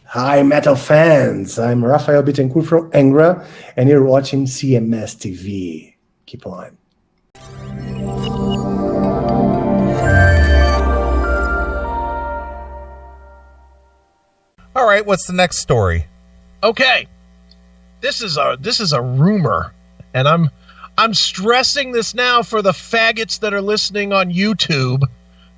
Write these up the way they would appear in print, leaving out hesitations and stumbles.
Hi, metal fans. I'm Rafael Bittencourt from Angra, and you're watching CMS TV. Keep on. All right, what's the next story? Okay, this is a rumor, and I'm stressing this now for the faggots that are listening on YouTube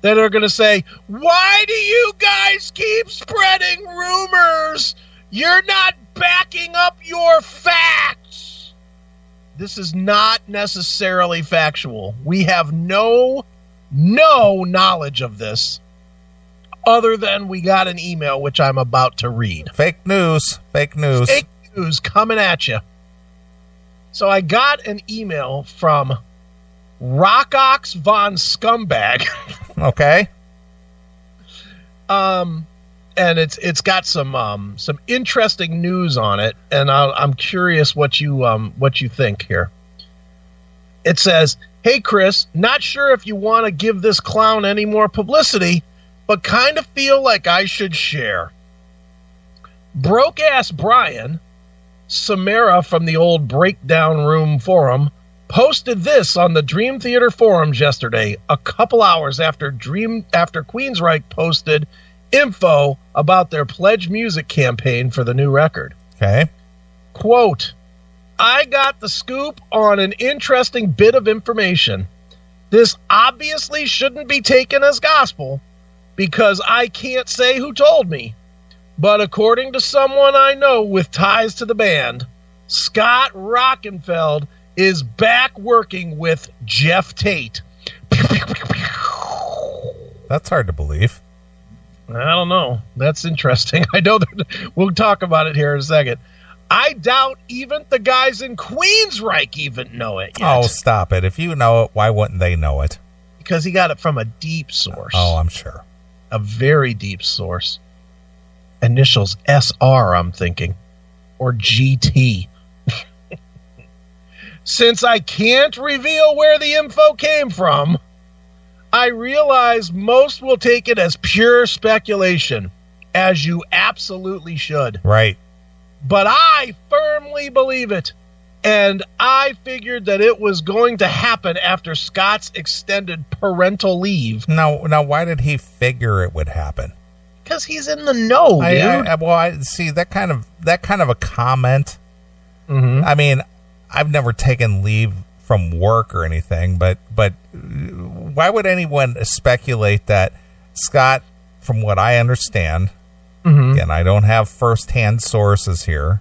that are going to say, "Why do you guys keep spreading rumors? You're not backing up your facts." This is not necessarily factual. We have no knowledge of this, other than we got an email, which I'm about to read. Fake news. Fake news coming at you. So I got an email from Rockox von Scumbag. Okay. And it's got some interesting news on it, and I'm curious what you think here. It says, "Hey Chris, not sure if you want to give this clown any more publicity, but kind of feel like I should share. Broke ass Brian, Samara from the old Breakdown Room forum, posted this on the Dream Theater forums yesterday, a couple hours after Queensryche posted info about their Pledge Music campaign for the new record. Okay. Quote, I got the scoop on an interesting bit of information. This obviously shouldn't be taken as gospel because I can't say who told me. But according to someone I know with ties to the band, Scott Rockenfeld is back working with Jeff Tate." That's hard to believe. I don't know. That's interesting. I know that we'll talk about it here in a second. I doubt even the guys in Queensryche even know it yet. Oh, stop it. If you know it, why wouldn't they know it? Because he got it from a deep source. Oh, I'm sure. A very deep source. Initials SR, I'm thinking. Or GT. Since I can't reveal where the info came from, I realize most will take it as pure speculation, as you absolutely should. Right. But I firmly believe it, and I figured that it was going to happen after Scott's extended parental leave. Now, why did he figure it would happen? Because he's in the know, dude. I see that kind of a comment. Mm-hmm. I mean, I've never taken leave from work or anything, but why would anyone speculate that Scott, from what I understand, again, I don't have firsthand sources here,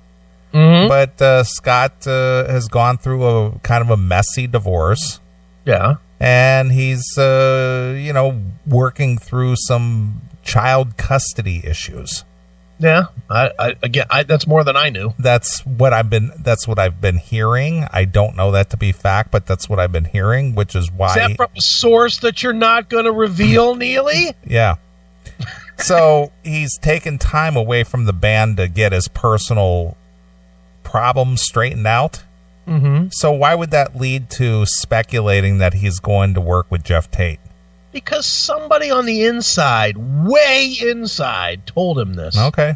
but Scott has gone through a kind of a messy divorce. Yeah. And he's, working through some child custody issues. Yeah, I that's more than I knew. That's what I've been hearing. I don't know that to be fact, but that's what I've been hearing, which is why. Is that from a source that you're not going to reveal, Neeley? Yeah. So he's taken time away from the band to get his personal problems straightened out. Mm-hmm. So why would that lead to speculating that he's going to work with Jeff Tate? Because somebody on the inside, way inside, told him this. Okay.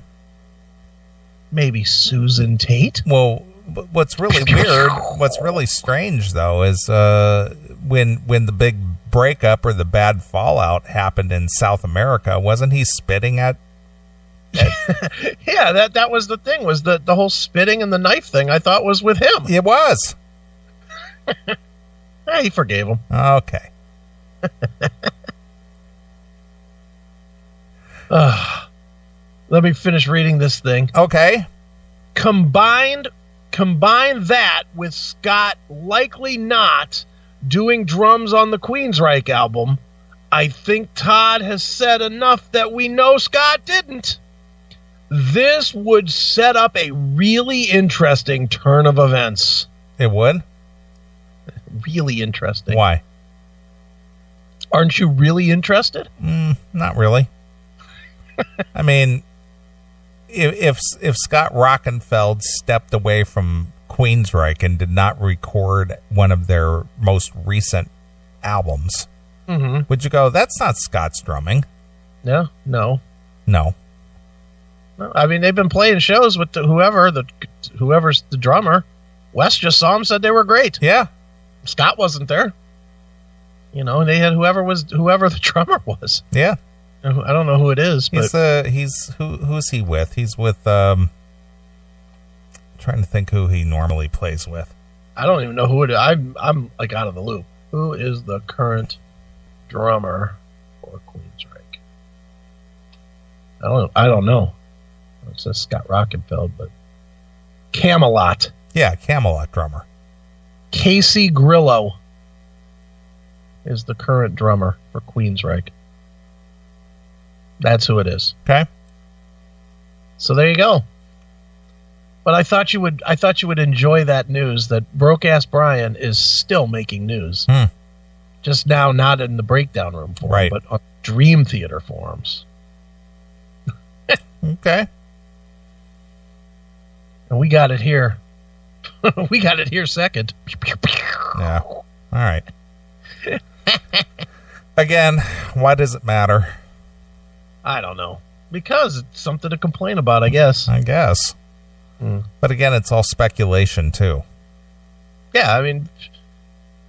Maybe Susan Tate? Well, what's really weird, what's really strange, though, is when the big breakup or the bad fallout happened in South America, wasn't he spitting at Yeah, that was the thing, was the whole spitting and the knife thing I thought was with him. It was. He forgave him. Okay. Let me finish reading this thing. Okay. Combine that with Scott likely not doing drums on the Queensryche album, I think Todd has said enough that we know Scott didn't. This would set up a really interesting turn of events. It would? Really interesting. Why? Aren't you really interested? Not really. I mean, if Scott Rockenfeld stepped away from Queensryche and did not record one of their most recent albums, would you go, that's not Scott's drumming? Yeah, no. I mean, they've been playing shows with whoever's the drummer. Wes just saw them, said they were great. Yeah. Scott wasn't there. And they had whoever the drummer was. Yeah. I don't know who it is, but who's he with? He's with trying to think who he normally plays with. I don't even know who it is. I'm like out of the loop. Who is the current drummer for Queensryche? I don't know. It says Scott Rockenfeld, but Camelot. Yeah, Camelot drummer. Casey Grillo is the current drummer for Queensryche. That's who it is. Okay. So there you go. But I thought you would enjoy that news that Broke Ass Brian is still making news. Just now, not in the breakdown room forum, right, but on Dream Theater forums. Okay. And we got it here. We got it here second. Yeah. All right. Again, why does it matter? I don't know. Because it's something to complain about, I guess. But again, it's all speculation, too. Yeah, I mean,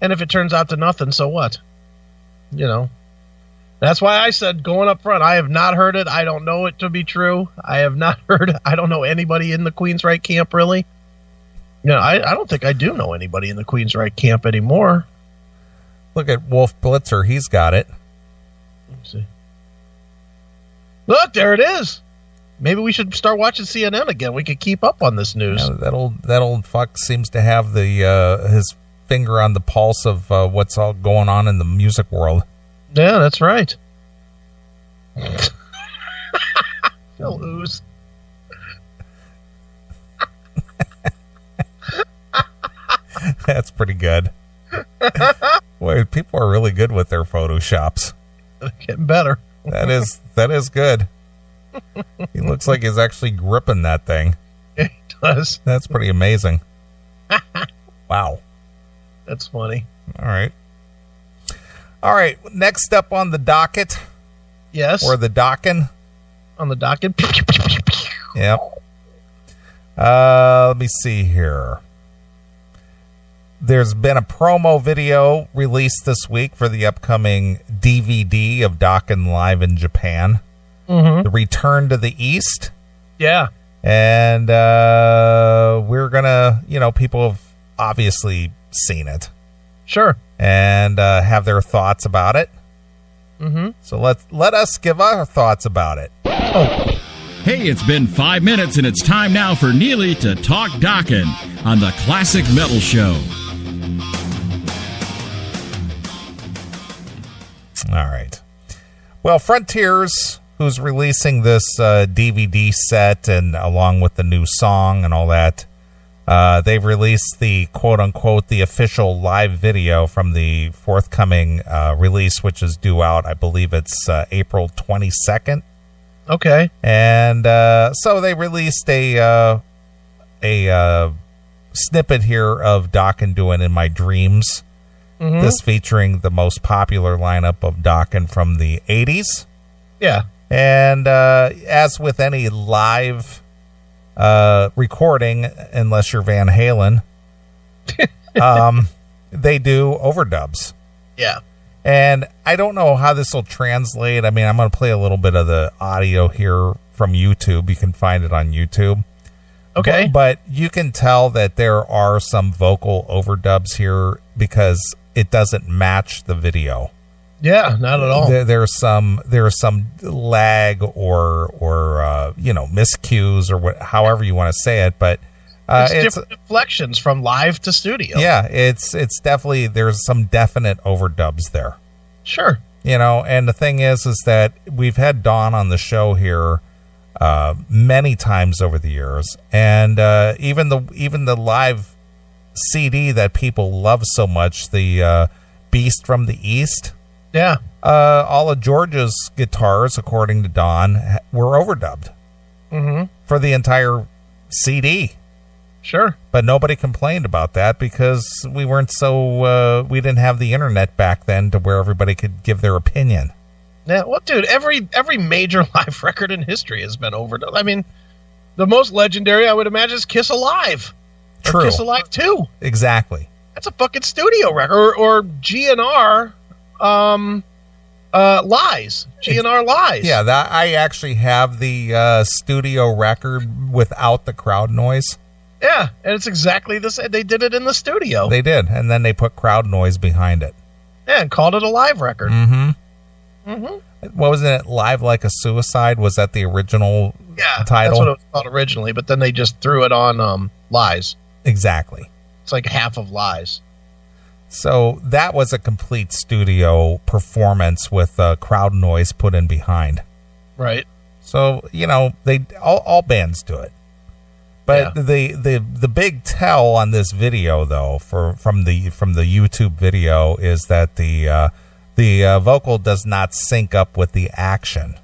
and if it turns out to nothing, so what? That's why I said going up front, I have not heard it. I don't know it to be true. I have not heard it. I don't know anybody in the Queensryche camp, really. I don't think I do know anybody in the Queensryche camp anymore. Look at Wolf Blitzer. He's got it. Let's see. Look, there it is. Maybe we should start watching CNN again. We could keep up on this news. Yeah, that old fuck seems to have his finger on the pulse of what's all going on in the music world. Yeah, that's right. Phil Ooze. That's pretty good. Boy, people are really good with their Photoshops. Getting better. That is good. He looks like he's actually gripping that thing. He does. That's pretty amazing. Wow. That's funny. All right. Next up on the docket. Yes. Or the Dokken. On the docket. Yep. Let me see here. There's been a promo video released this week for the upcoming DVD of Dokken Live in Japan. Mm-hmm. The Return to the East. Yeah. And we're going to, people have obviously seen it. Sure. And have their thoughts about it. Mm-hmm. So let us give our thoughts about it. Oh. Hey, it's been 5 minutes, and it's time now for Neeley to talk Dokken on the Classic Metal Show. All right. Well, Frontiers, who's releasing this DVD set and along with the new song and all that, they've released the quote-unquote the official live video from the forthcoming release, which is due out, I believe it's April 22nd. Okay. And so they released a snippet here of Dokken doing In My Dreams. Mm-hmm. This featuring the most popular lineup of Dokken from the 80s. Yeah. And as with any live recording, unless you're Van Halen, they do overdubs. Yeah. And I don't know how this will translate. I mean, I'm going to play a little bit of the audio here from YouTube. You can find it on YouTube. Okay. But you can tell that there are some vocal overdubs here because it doesn't match the video. Yeah, not at all. There's some lag or miscues or however you want to say it, but it's different inflections from live to studio. Yeah, it's definitely, there's some definite overdubs there. Sure. And the thing is that we've had Dawn on the show here many times over the years, and even the live CD that people love so much, the Beast from the East. Yeah. All of George's guitars, according to Dawn, were overdubbed for the entire CD. Sure. But nobody complained about that because we didn't have the internet back then to where everybody could give their opinion. Yeah, well, dude, every major live record in history has been overdone. I mean, the most legendary, I would imagine, is Kiss Alive. True. Or Kiss Alive 2. Exactly. That's a fucking studio record. Or GNR, Lies. GNR Lies. Yeah, that I actually have the studio record without the crowd noise. Yeah, and it's exactly the same. They did it in the studio. They did, and then they put crowd noise behind it. Yeah, and called it a live record. What was it? Live Like a Suicide? Was that the original title? That's what it was called originally, but then they just threw it on Lies. Exactly. It's like half of Lies. So that was a complete studio performance with crowd noise put in behind. Right. So, they all bands do it. But the big tell on this video, though, from the YouTube video, is that the vocal does not sync up with the action,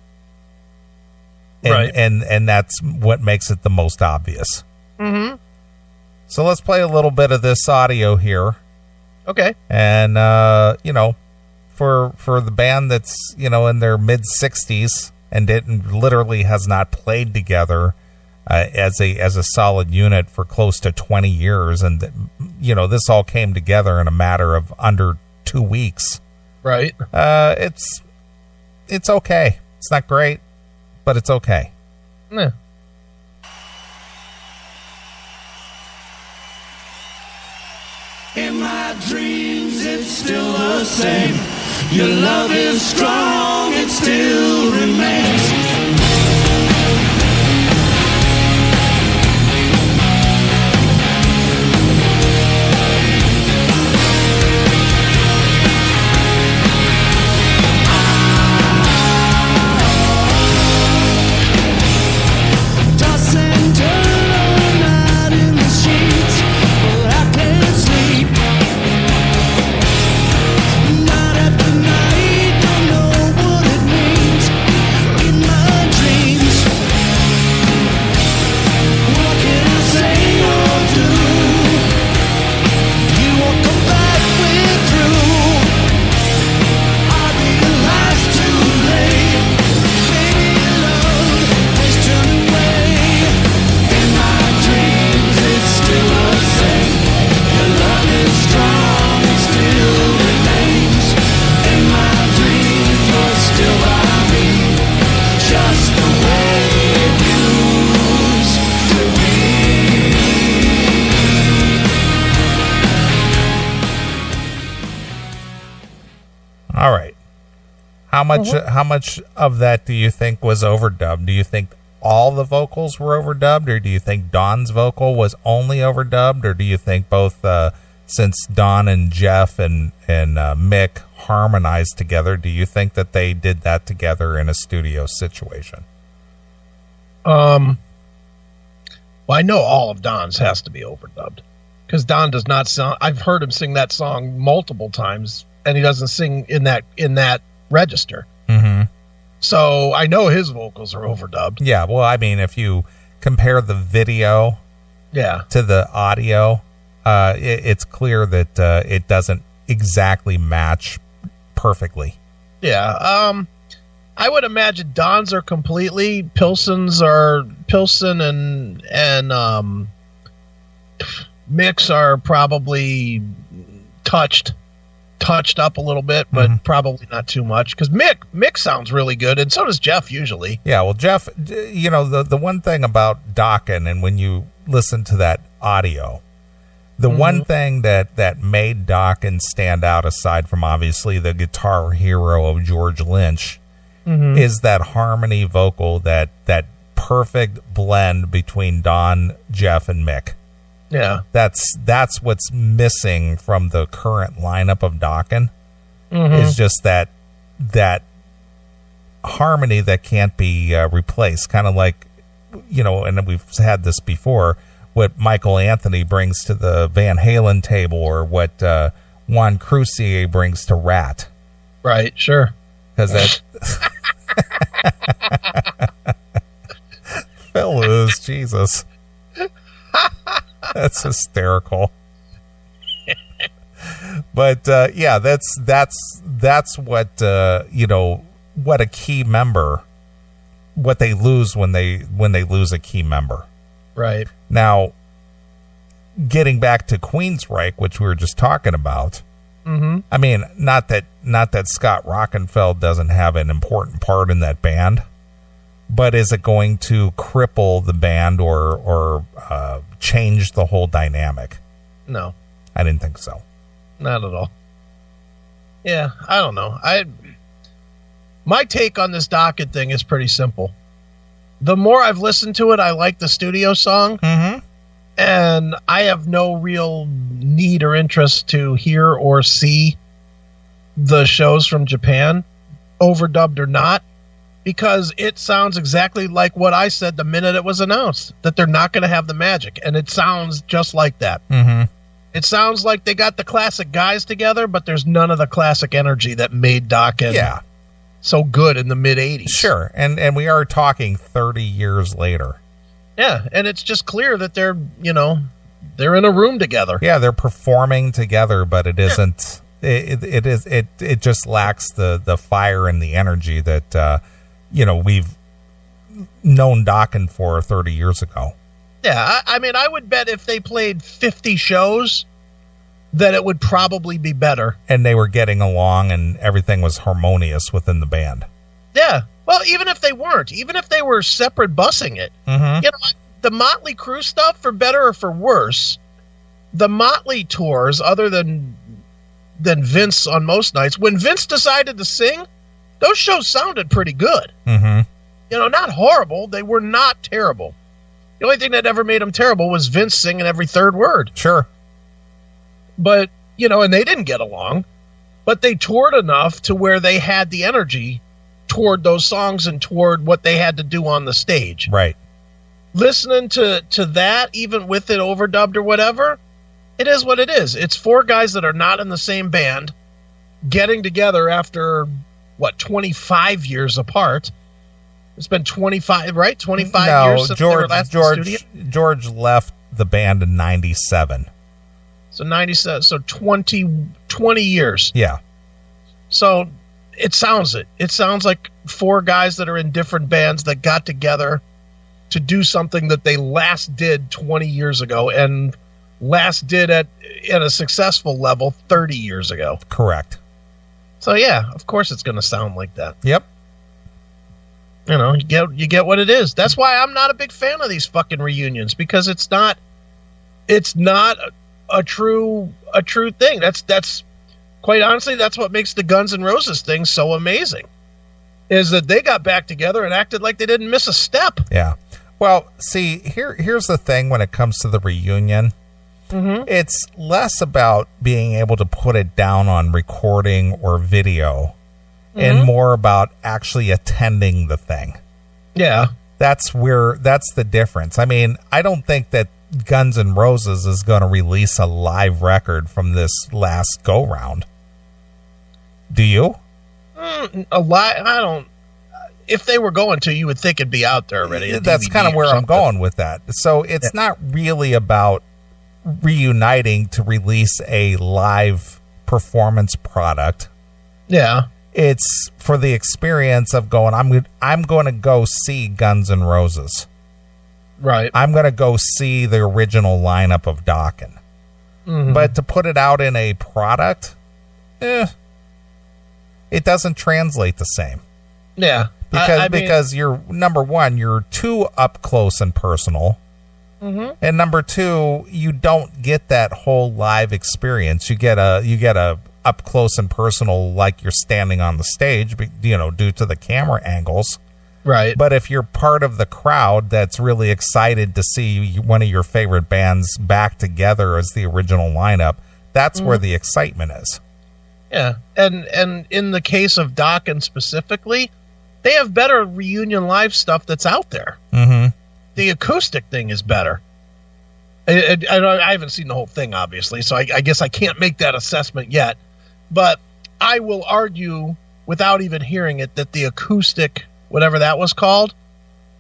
and that's what makes it the most obvious. Mm-hmm. So let's play a little bit of this audio here. Okay. And for the band that's in their mid-60s and literally has not played together as a solid unit for close to 20 years, and this all came together in a matter of under 2 weeks. Right. It's okay. It's not great, but it's okay. Yeah. In my dreams, it's still the same. Your love is strong, it still remains. How much of that do you think was overdubbed? Do you think all the vocals were overdubbed, or do you think Don's vocal was only overdubbed, or do you think both, since Don and Jeff and Mick harmonized together, do you think that they did that together in a studio situation? Well, I know all of Don's has to be overdubbed, because Don does not sound. I've heard him sing that song multiple times, and he doesn't sing in that register. Mm-hmm. So I know his vocals are overdubbed. Yeah, well, I mean, if you compare the video to the audio, it's clear that it doesn't exactly match perfectly. Yeah, I would imagine Don's are completely, Pilsen and Mick's are probably touched up a little bit, but probably not too much, because Mick sounds really good, and so does Jeff usually. Yeah, well, Jeff, the one thing about Dokken, and when you listen to that audio, the one thing that made Dokken stand out, aside from obviously the guitar hero of George Lynch, is that harmony vocal, that perfect blend between Don, Jeff, and Mick. Yeah, that's what's missing from the current lineup of Dokken, is just that harmony that can't be replaced. Kind of like, and we've had this before, what Michael Anthony brings to the Van Halen table, or what Juan Crucier brings to Rat. Right, sure. Because that Phil is Jesus. That's hysterical. But yeah, that's what what a key member, what they lose when they lose a key member. Right. Now, getting back to Queensryche, which we were just talking about, I mean, not that Scott Rockenfeld doesn't have an important part in that band, but is it going to cripple the band or change the whole dynamic? No. I didn't think so. Not at all. Yeah, I don't know. My take on this Dokken thing is pretty simple. The more I've listened to it, I like the studio song. And I have no real need or interest to hear or see the shows from Japan, overdubbed or not, because it sounds exactly like what I said the minute it was announced, that they're not going to have the magic. And it sounds just like that. It sounds like they got the classic guys together, but there's none of the classic energy that made Dokken so good in the mid-'80s. Sure, and we are talking 30 years later. Yeah, and it's just clear that they're in a room together. Yeah, they're performing together, but it isn't. It just lacks the fire and the energy that we've known Dokken for 30 years ago. Yeah, I mean, I would bet if they played 50 shows, that it would probably be better. And they were getting along, and everything was harmonious within the band. Yeah. Well, even if they weren't, even if they were separate bussing it, the Motley Crue stuff, for better or for worse, the Motley tours, other than Vince on most nights, when Vince decided to sing, those shows sounded pretty good. Not horrible. They were not terrible. The only thing that ever made them terrible was Vince singing every third word. Sure. But, and they didn't get along, but they toured enough to where they had the energy toward those songs and toward what they had to do on the stage. Right. Listening to that, even with it overdubbed or whatever, it is what it is. It's four guys that are not in the same band getting together after, 25 years apart. It's been 25, right? 25 years since they were last in the studio? George left the band in 97. So 97, so 20 years. Yeah. So it sounds like four guys that are in different bands that got together to do something that they last did 20 years ago and last did at a successful level 30 years ago. Correct. So yeah, of course it's going to sound like that. Yep. You get what it is. That's why I'm not a big fan of these fucking reunions, because it's not a true thing. That's quite honestly, that's what makes the Guns N' Roses thing so amazing, is that they got back together and acted like they didn't miss a step. Yeah. Well, see, here's the thing when it comes to the reunion. It's less about being able to put it down on recording or video and more about actually attending the thing. Yeah. That's the difference. I mean, I don't think that Guns N' Roses is going to release a live record from this last go-round. Do you? I don't. If they were going to, you would think it'd be out there already. That's kind of where I'm going with that. So it's not really about reuniting to release a live performance product. Yeah. It's for the experience of going, I'm going to go see Guns N' Roses. Right. I'm going to go see the original lineup of Dokken. But to put it out in a product, it doesn't translate the same. Yeah. Because you're, number one, you're too up close and personal. And number two, you don't get that whole live experience. You get a up close and personal, like you're standing on the stage, due to the camera angles. Right. But if you're part of the crowd that's really excited to see one of your favorite bands back together as the original lineup, that's where the excitement is. Yeah. And in the case of Dokken specifically, they have better reunion live stuff that's out there. The acoustic thing is better. I haven't seen the whole thing, obviously, so I guess I can't make that assessment yet. But I will argue, without even hearing it, that the acoustic, whatever that was called,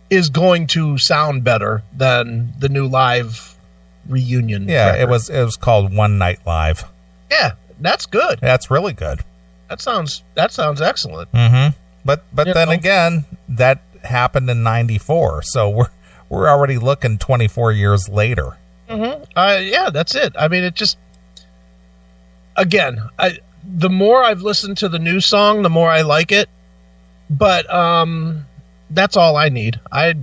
is going to sound better than the new live reunion. Yeah, record. it was called One Night Live. Yeah, that's good. That's really good. That sounds excellent. But then again, that happened in 94, so we're already looking 24 years later. Mm-hmm. Yeah, that's it. I mean, it just, again, the more I've listened to the new song, the more I like it. But that's all I need. I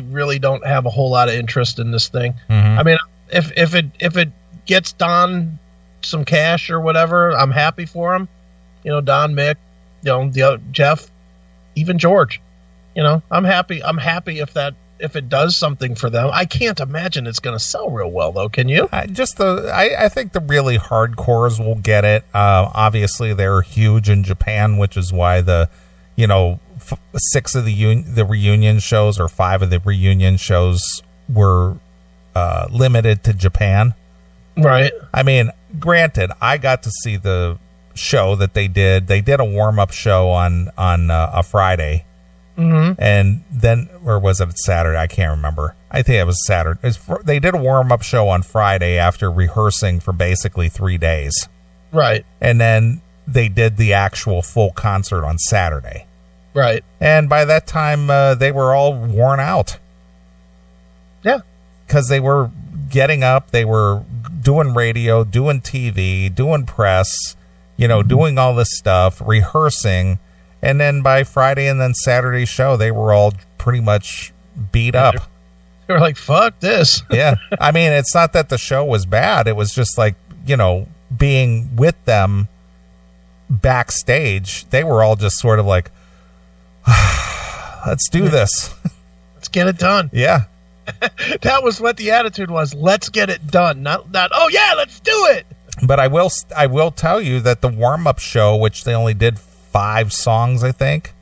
really don't have a whole lot of interest in this thing. Mm-hmm. I mean, if it gets Don some cash or whatever, I'm happy for him. You know, Don, Mick, you know, Jeff, even George. You know, I'm happy. I'm happy if it does something for them. I can't imagine it's going to sell real well, though. Can you? I think the really hardcores will get it. Obviously, they're huge in Japan, which is why 6 of the reunion shows or 5 of the reunion shows were limited to Japan. Right. I mean, granted, I got to see the show that they did. They did a warm-up show on a Friday. Mm-hmm. And then, or was it Saturday? I can't remember. I think it was Saturday. They did a warm-up show on Friday after rehearsing for basically 3 days. Right. And then they did the actual full concert on Saturday. Right. And by that time, they were all worn out. Yeah. Because they were getting up, they were doing radio, doing TV, doing press, doing all this stuff, rehearsing. And then by Friday and then Saturday's show, they were all pretty much beat up. They were like, fuck this. Yeah. I mean, it's not that the show was bad. It was just like, being with them backstage, they were all just sort of like, let's do this. Let's get it done. Yeah. That was what the attitude was. Let's get it done. Not, oh yeah, let's do it. But I will tell you that the warm-up show, which they only did 5 songs, I think,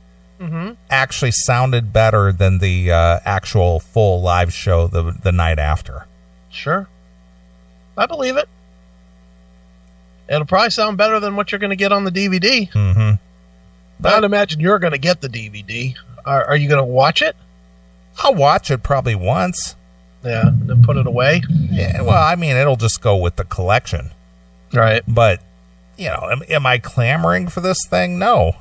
actually sounded better than the actual full live show the night after. Sure. I believe it. It'll probably sound better than what you're going to get on the DVD. Mm-hmm. But I'd imagine you're going to get the DVD. Are you going to watch it? I'll watch it probably once. Yeah, and then put it away. Yeah, well, I mean, it'll just go with the collection. Right. But, am I clamoring for this thing? No.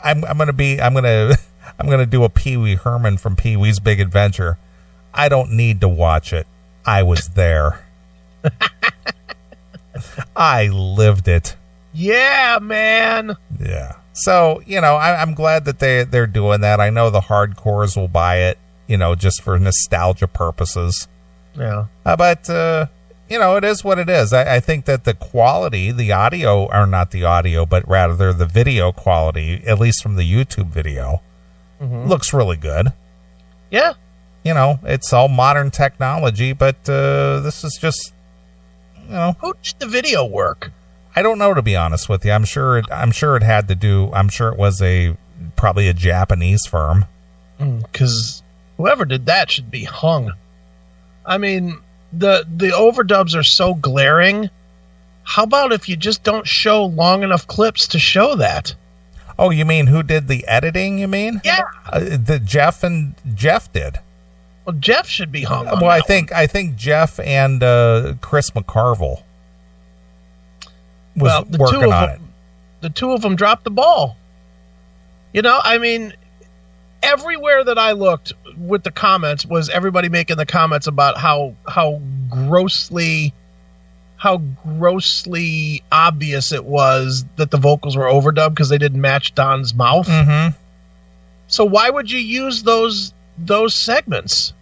I'm going to do a Pee Wee Herman from Pee Wee's Big Adventure. I don't need to watch it. I was there. I lived it. Yeah, man. Yeah. So, I'm glad that they're doing that. I know the hardcores will buy it, just for nostalgia purposes. Yeah. But, it is what it is. I think that the quality, the audio, or not the audio, but rather the video quality, at least from the YouTube video, looks really good. Yeah. It's all modern technology, but this is just, Who did the video work? I don't know, to be honest with you. I'm sure it was probably a Japanese firm. Because whoever did that should be hung. I mean, the overdubs are so glaring. How about if you just don't show long enough clips to show that? Oh, you mean who did the editing, you mean? Yeah. Jeff did. Well, Jeff should be hung. Well, I think Jeff and Chris McCarville was working on it. The two of them dropped the ball. I mean, everywhere that I looked with the comments was everybody making the comments about how grossly obvious it was that the vocals were overdubbed because they didn't match Don's mouth. Mm-hmm. So why would you use those segments?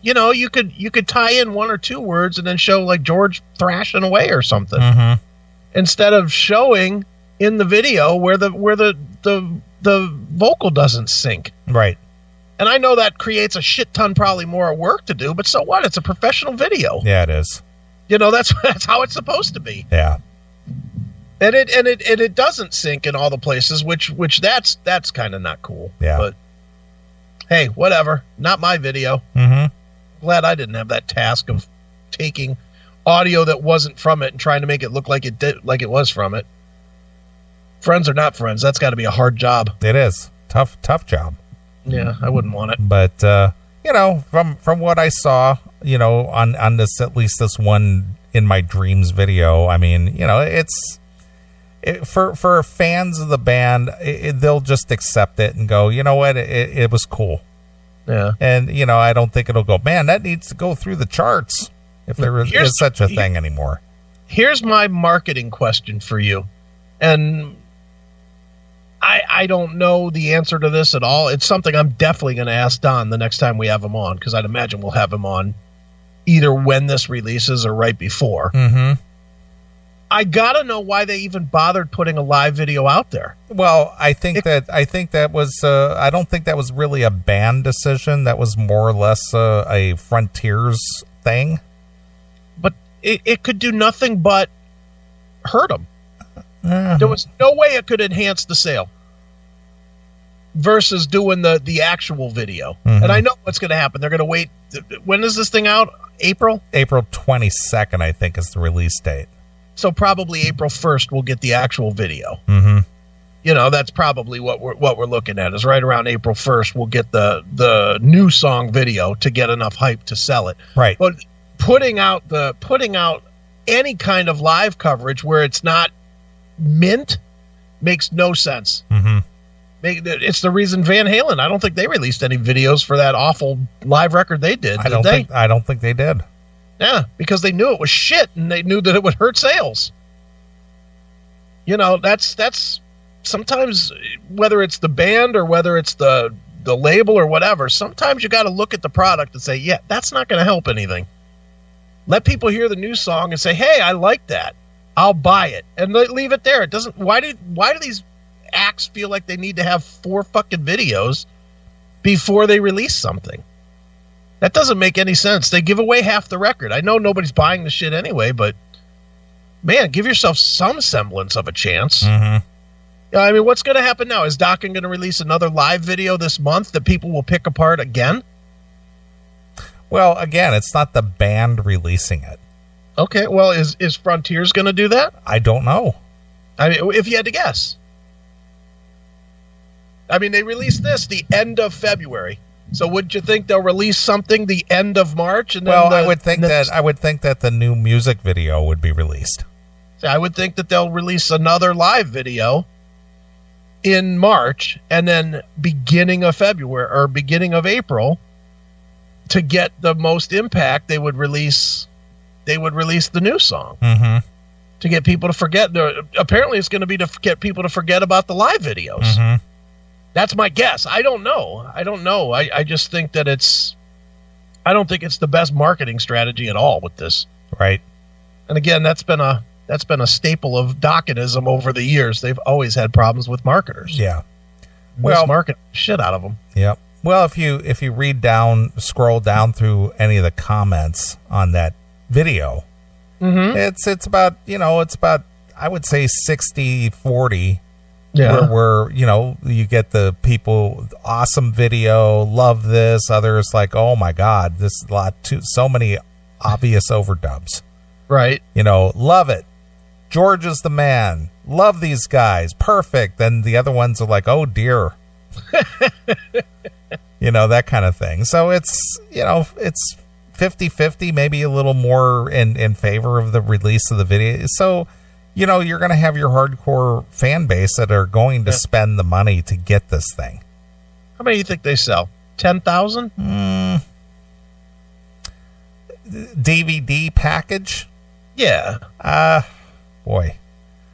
You could tie in 1 or 2 words and then show like George thrashing away or something, instead of showing in the video where the vocal doesn't sync. Right. And I know that creates a shit ton probably more work to do, but so what? It's a professional video. Yeah, it is. That's how it's supposed to be. Yeah. And it doesn't sync in all the places, which that's kind of not cool. Yeah. But hey, whatever. Not my video. Mm-hmm. Glad I didn't have that task of taking audio that wasn't from it and trying to make it look like it was from it. Friends are not friends. That's got to be a hard job. It is. Tough job. Yeah, I wouldn't want it. But from what I saw, on this, at least this one In My Dreams video, I mean, for fans of the band, they'll just accept it and go, you know what, it was cool. Yeah. And, I don't think it'll go, man, that needs to go through the charts if there is such a thing anymore. Here's my marketing question for you. And I don't know the answer to this at all. It's something I'm definitely going to ask Don the next time we have him on, because I'd imagine we'll have him on either when this releases or right before. Mm-hmm. I gotta know why they even bothered putting a live video out there. Well, I think that was I don't think that was really a band decision. That was more or less a Frontiers thing. But it could do nothing but hurt them. There was no way it could enhance the sale versus doing the actual video. And I know what's going to happen. They're going to wait. When is this thing out? April 22nd, I think, is the release date. So probably April 1st we'll get the actual video. Mm-hmm. That's probably what we're looking at, is right around April 1st we'll get the new song video to get enough hype to sell it. Right. But putting out any kind of live coverage where it's not mint makes no sense. Mm-hmm. It's the reason Van Halen, I don't think they released any videos for that awful live record they did. I don't think they did. Yeah, because they knew it was shit and they knew that it would hurt sales. That's sometimes, whether it's the band or whether it's the label or whatever, sometimes you got to look at the product and say, yeah, that's not going to help anything. Let people hear the new song and say, hey, I like that. I'll buy it. And leave it there. It doesn't. Why do these acts feel like they need to have 4 fucking videos before they release something? That doesn't make any sense. They give away half the record. I know nobody's buying the shit anyway, but man, give yourself some semblance of a chance. Mm-hmm. I mean, what's going to happen now? Is Dokken going to release another live video this month that people will pick apart again? Well, again, it's not the band releasing it. Okay, well, is Frontiers going to do that? I don't know. I mean, if you had to guess. I mean, they released this the end of February. So wouldn't you think they'll release something the end of March? And then I would think that the new music video would be released. I would think that they'll release another live video in March, and then beginning of February or beginning of April, to get the most impact, they would release the new song. Mm-hmm. To get people to forget. Apparently, it's going to be to get people to forget about the live videos. Mm-hmm. That's my guess. I don't know. I just think that I don't think it's the best marketing strategy at all with this. Right. And again, that's been a staple of Dokkenism over the years. They've always had problems with marketers. Yeah. Mismarket shit out of them. Yep. Well, if you scroll down through any of the comments on that video, it's about I would say 60-40. Yeah. Where you get the people, awesome video, love this. Others like, oh my God, this is so many obvious overdubs. Right. Love it. George is the man. Love these guys. Perfect. Then the other ones are like, oh dear. That kind of thing. So it's 50-50, maybe a little more in favor of the release of the video. So, you're going to have your hardcore fan base that are going to spend the money to get this thing. How many do you think they sell? 10,000? DVD package? Yeah. Boy.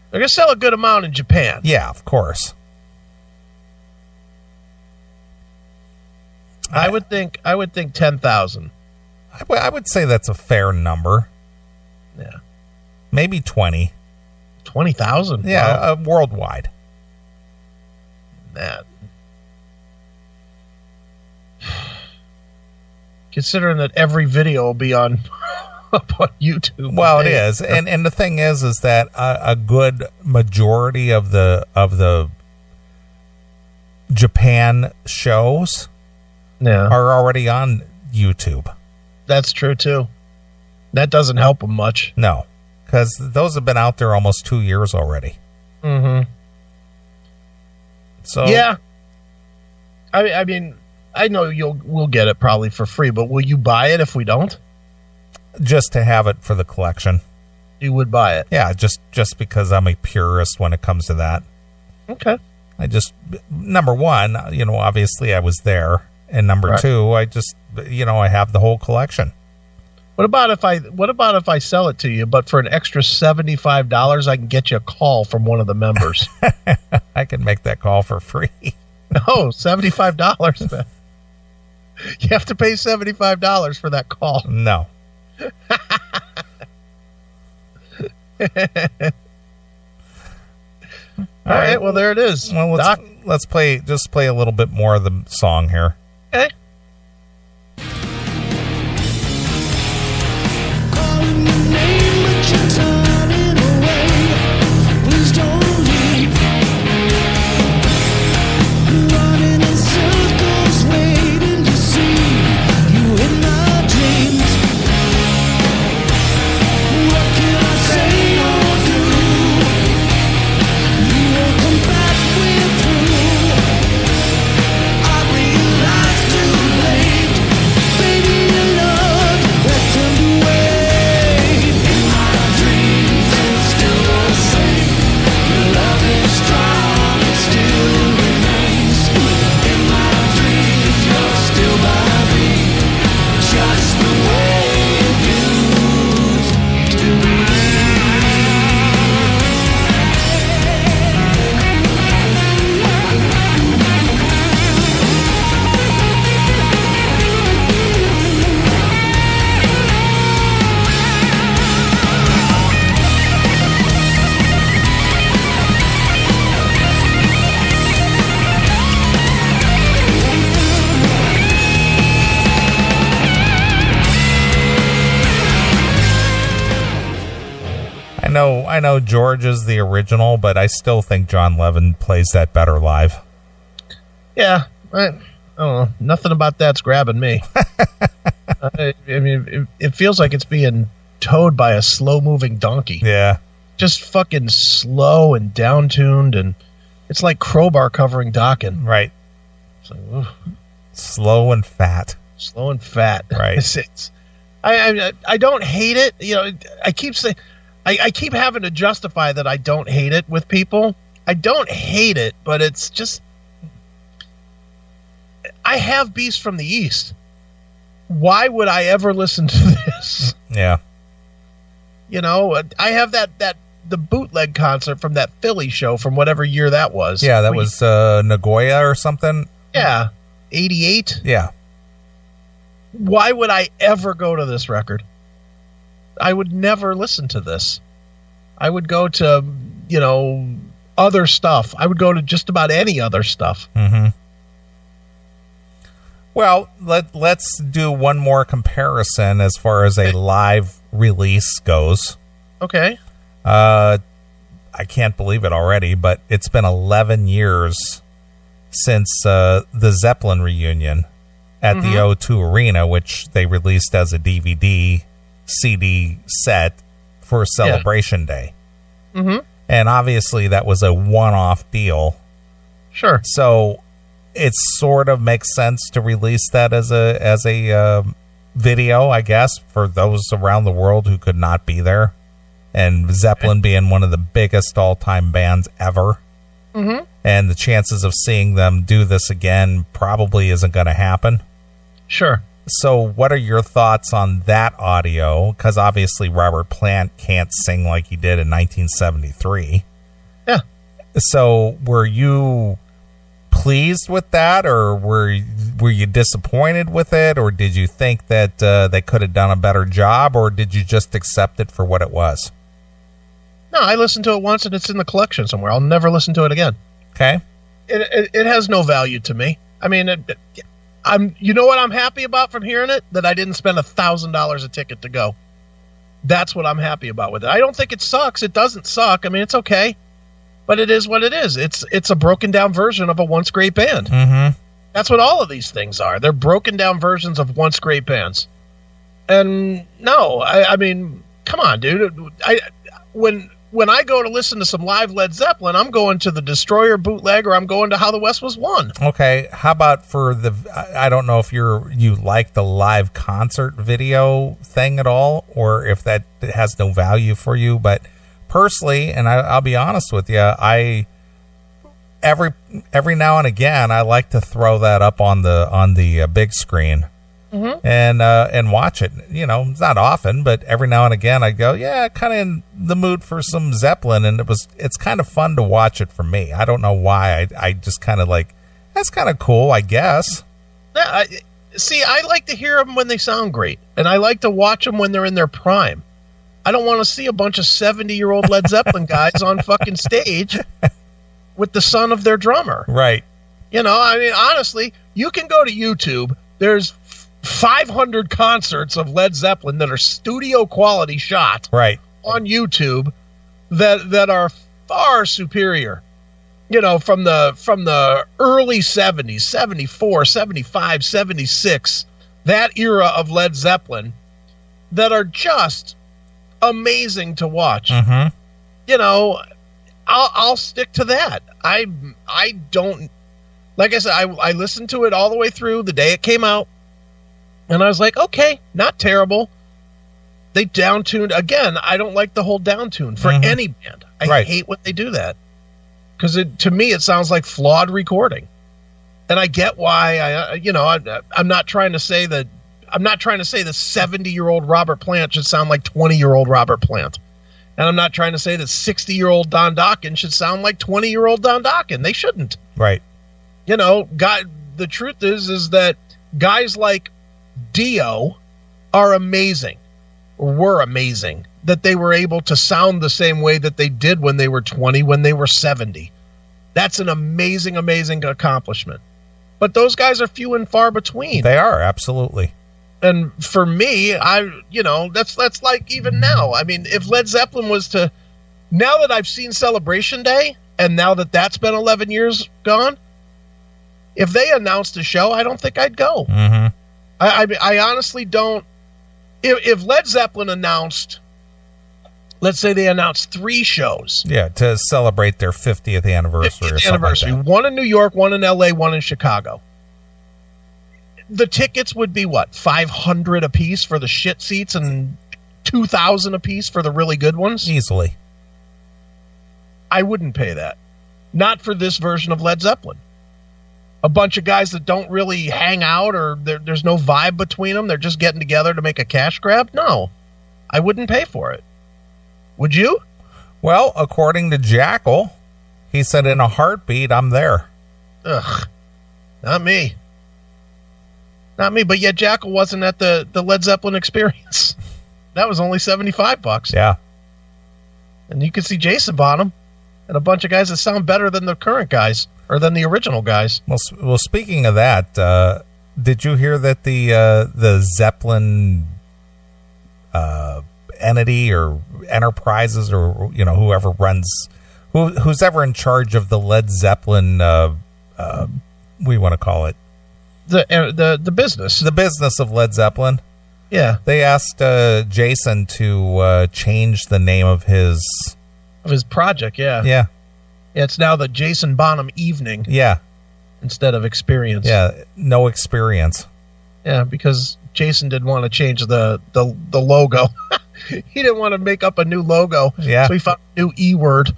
They're going to sell a good amount in Japan. Yeah, of course. I would think 10,000. I would say that's a fair number. Yeah. Maybe 20. 20,000? Yeah, wow. Worldwide. That. Considering that every video will be on up on YouTube. Well, it is. And the thing is that a good majority of the Japan shows are already on YouTube. That's true too. That doesn't help them much. No, because those have been out there almost 2 years already. Mm-hmm. So yeah, I mean, I know we'll get it probably for free, but will you buy it if we don't? Just to have it for the collection. you would buy it. Yeah, just because I'm a purist when it comes to that. Okay. I just, number one, obviously I was there, and number two, I just, I have the whole collection. What about if I sell it to you, but for an extra $75, I can get you a call from one of the members? I can make that call for free. Oh, $75, man. You have to pay $75 for that call. No. All right, well, there it is. Well, let's play a little bit more of the song here. Okay. I know George is the original, but I still think John Levin plays that better live. Yeah, I don't know. Nothing about that's grabbing me. I mean, it feels like it's being towed by a slow-moving donkey. Yeah. Just fucking slow and down-tuned, and it's like Crowbar covering Dokken. Right. So, slow and fat. Slow and fat. Right. I don't hate it. I keep saying... I keep having to justify that I don't hate it with people. I don't hate it, but it's just... I have Beast from the East. Why would I ever listen to this? Yeah. I have the bootleg concert from that Philly show from whatever year that was. Yeah, that was Nagoya or something. Yeah, 88. Yeah. Why would I ever go to this record? I would never listen to this. I would go to, other stuff. I would go to just about any other stuff. Mm-hmm. Well, let's do one more comparison as far as a live release goes. Okay. I can't believe it already, but it's been 11 years since the Zeppelin reunion at the O2 Arena, which they released as a DVD CD set for Celebration Day. Mm-hmm. And obviously that was a one-off deal. Sure. So it sort of makes sense to release that as a video, I guess, for those around the world who could not be there. And Zeppelin being one of the biggest all-time bands ever. Mm-hmm. And the chances of seeing them do this again probably isn't going to happen. Sure. So what are your thoughts on that audio? Because obviously Robert Plant can't sing like he did in 1973. Yeah. So were you pleased with that, or were you disappointed with it, or did you think that they could have done a better job, or did you just accept it for what it was? No, I listened to it once and it's in the collection somewhere. I'll never listen to it again. Okay. It has no value to me. I mean, you know what I'm happy about from hearing it? That I didn't spend $1,000 a ticket to go. That's what I'm happy about with it. I don't think it sucks. It doesn't suck. I mean, it's okay, but it is what it is. It's a broken down version of a once great band. Mm-hmm. That's what all of these things are. They're broken down versions of once great bands. And no, I mean, come on, dude. When when I go to listen to some live Led Zeppelin, I'm going to the Destroyer bootleg, or I'm going to How the West Was Won. Okay, how about for the, I don't know if you like the live concert video thing at all, or if that has no value for you, but personally, and I'll be honest with you, every now and again, I like to throw that up on the big screen. Mm-hmm. And watch it. It's not often, but every now and again I go, yeah, kind of in the mood for some Zeppelin, and it's kind of fun to watch it for me. I don't know why. I just kind of like, that's kind of cool, I guess. Yeah, I like to hear them when they sound great, and I like to watch them when they're in their prime. I don't want to see a bunch of 70-year-old Led Zeppelin guys on fucking stage with the son of their drummer. Right. Honestly, you can go to YouTube. There's 500 concerts of Led Zeppelin that are studio quality shot on YouTube that are far superior, from the early 70s, 74, 75, 76, that era of Led Zeppelin, that are just amazing to watch. Mm-hmm. I'll stick to that. I don't, like I said, I listened to it all the way through the day it came out. And I was like, okay, not terrible. They downtuned. Again, I don't like the whole downtune for any band. I hate when they do that. Because to me, it sounds like flawed recording. And I get why. I'm not trying to say that. I'm not trying to say that 70-year-old Robert Plant should sound like 20-year-old Robert Plant. And I'm not trying to say that 60-year-old Don Dokken should sound like 20-year-old Don Dokken. They shouldn't. Right. The truth is that guys like Dio are amazing, or were amazing, that they were able to sound the same way that they did when they were 20, when they were 70. That's an amazing, amazing accomplishment. But those guys are few and far between. They are, absolutely. And for me, that's like even now. I mean, if Led Zeppelin was to, now that I've seen Celebration Day, and now that that's been 11 years gone, if they announced a show, I don't think I'd go. Mm-hmm. I honestly don't. If Led Zeppelin announced, let's say they announced 3 shows. Yeah, to celebrate their 50th anniversary. 50th anniversary. Like one in New York, one in LA, one in Chicago. The tickets would be what, $500 a piece for the shit seats and $2,000 a piece for the really good ones? Easily. I wouldn't pay that. Not for this version of Led Zeppelin. A bunch of guys that don't really hang out, or there's no vibe between them. They're just getting together to make a cash grab. No, I wouldn't pay for it. Would you? Well, according to Jackal, he said in a heartbeat, I'm there. Ugh, not me. Not me, but yet Jackal wasn't at the Led Zeppelin experience. That was only $75. Yeah. And you could see Jason Bonham and a bunch of guys that sound better than the current guys, or than the original guys. Well, speaking of that, did you hear that the Zeppelin entity or enterprises, or whoever runs, who's ever in charge of the Led Zeppelin, we want to call it the business, of Led Zeppelin. Yeah, they asked Jason to change the name of his project. Yeah. It's now the Jason Bonham Evening. Yeah. Instead of Experience. Yeah, no Experience. Yeah, because Jason didn't want to change the logo. He didn't want to make up a new logo. Yeah. So he found a new E word.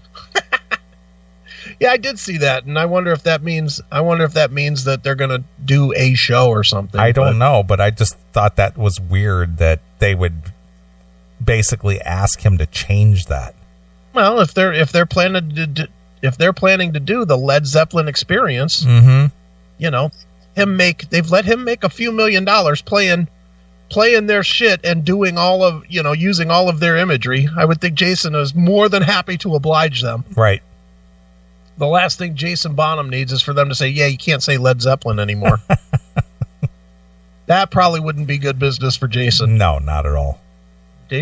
Yeah, I did see that, and I wonder if that means that they're going to do a show or something. I don't know, but I just thought that was weird that they would basically ask him to change that. Well, if they're planning to do the Led Zeppelin Experience, mm-hmm. They've let him make a few $1 million playing their shit and doing all of, using all of their imagery. I would think Jason is more than happy to oblige them. Right. The last thing Jason Bonham needs is for them to say, yeah, you can't say Led Zeppelin anymore. That probably wouldn't be good business for Jason. No, not at all.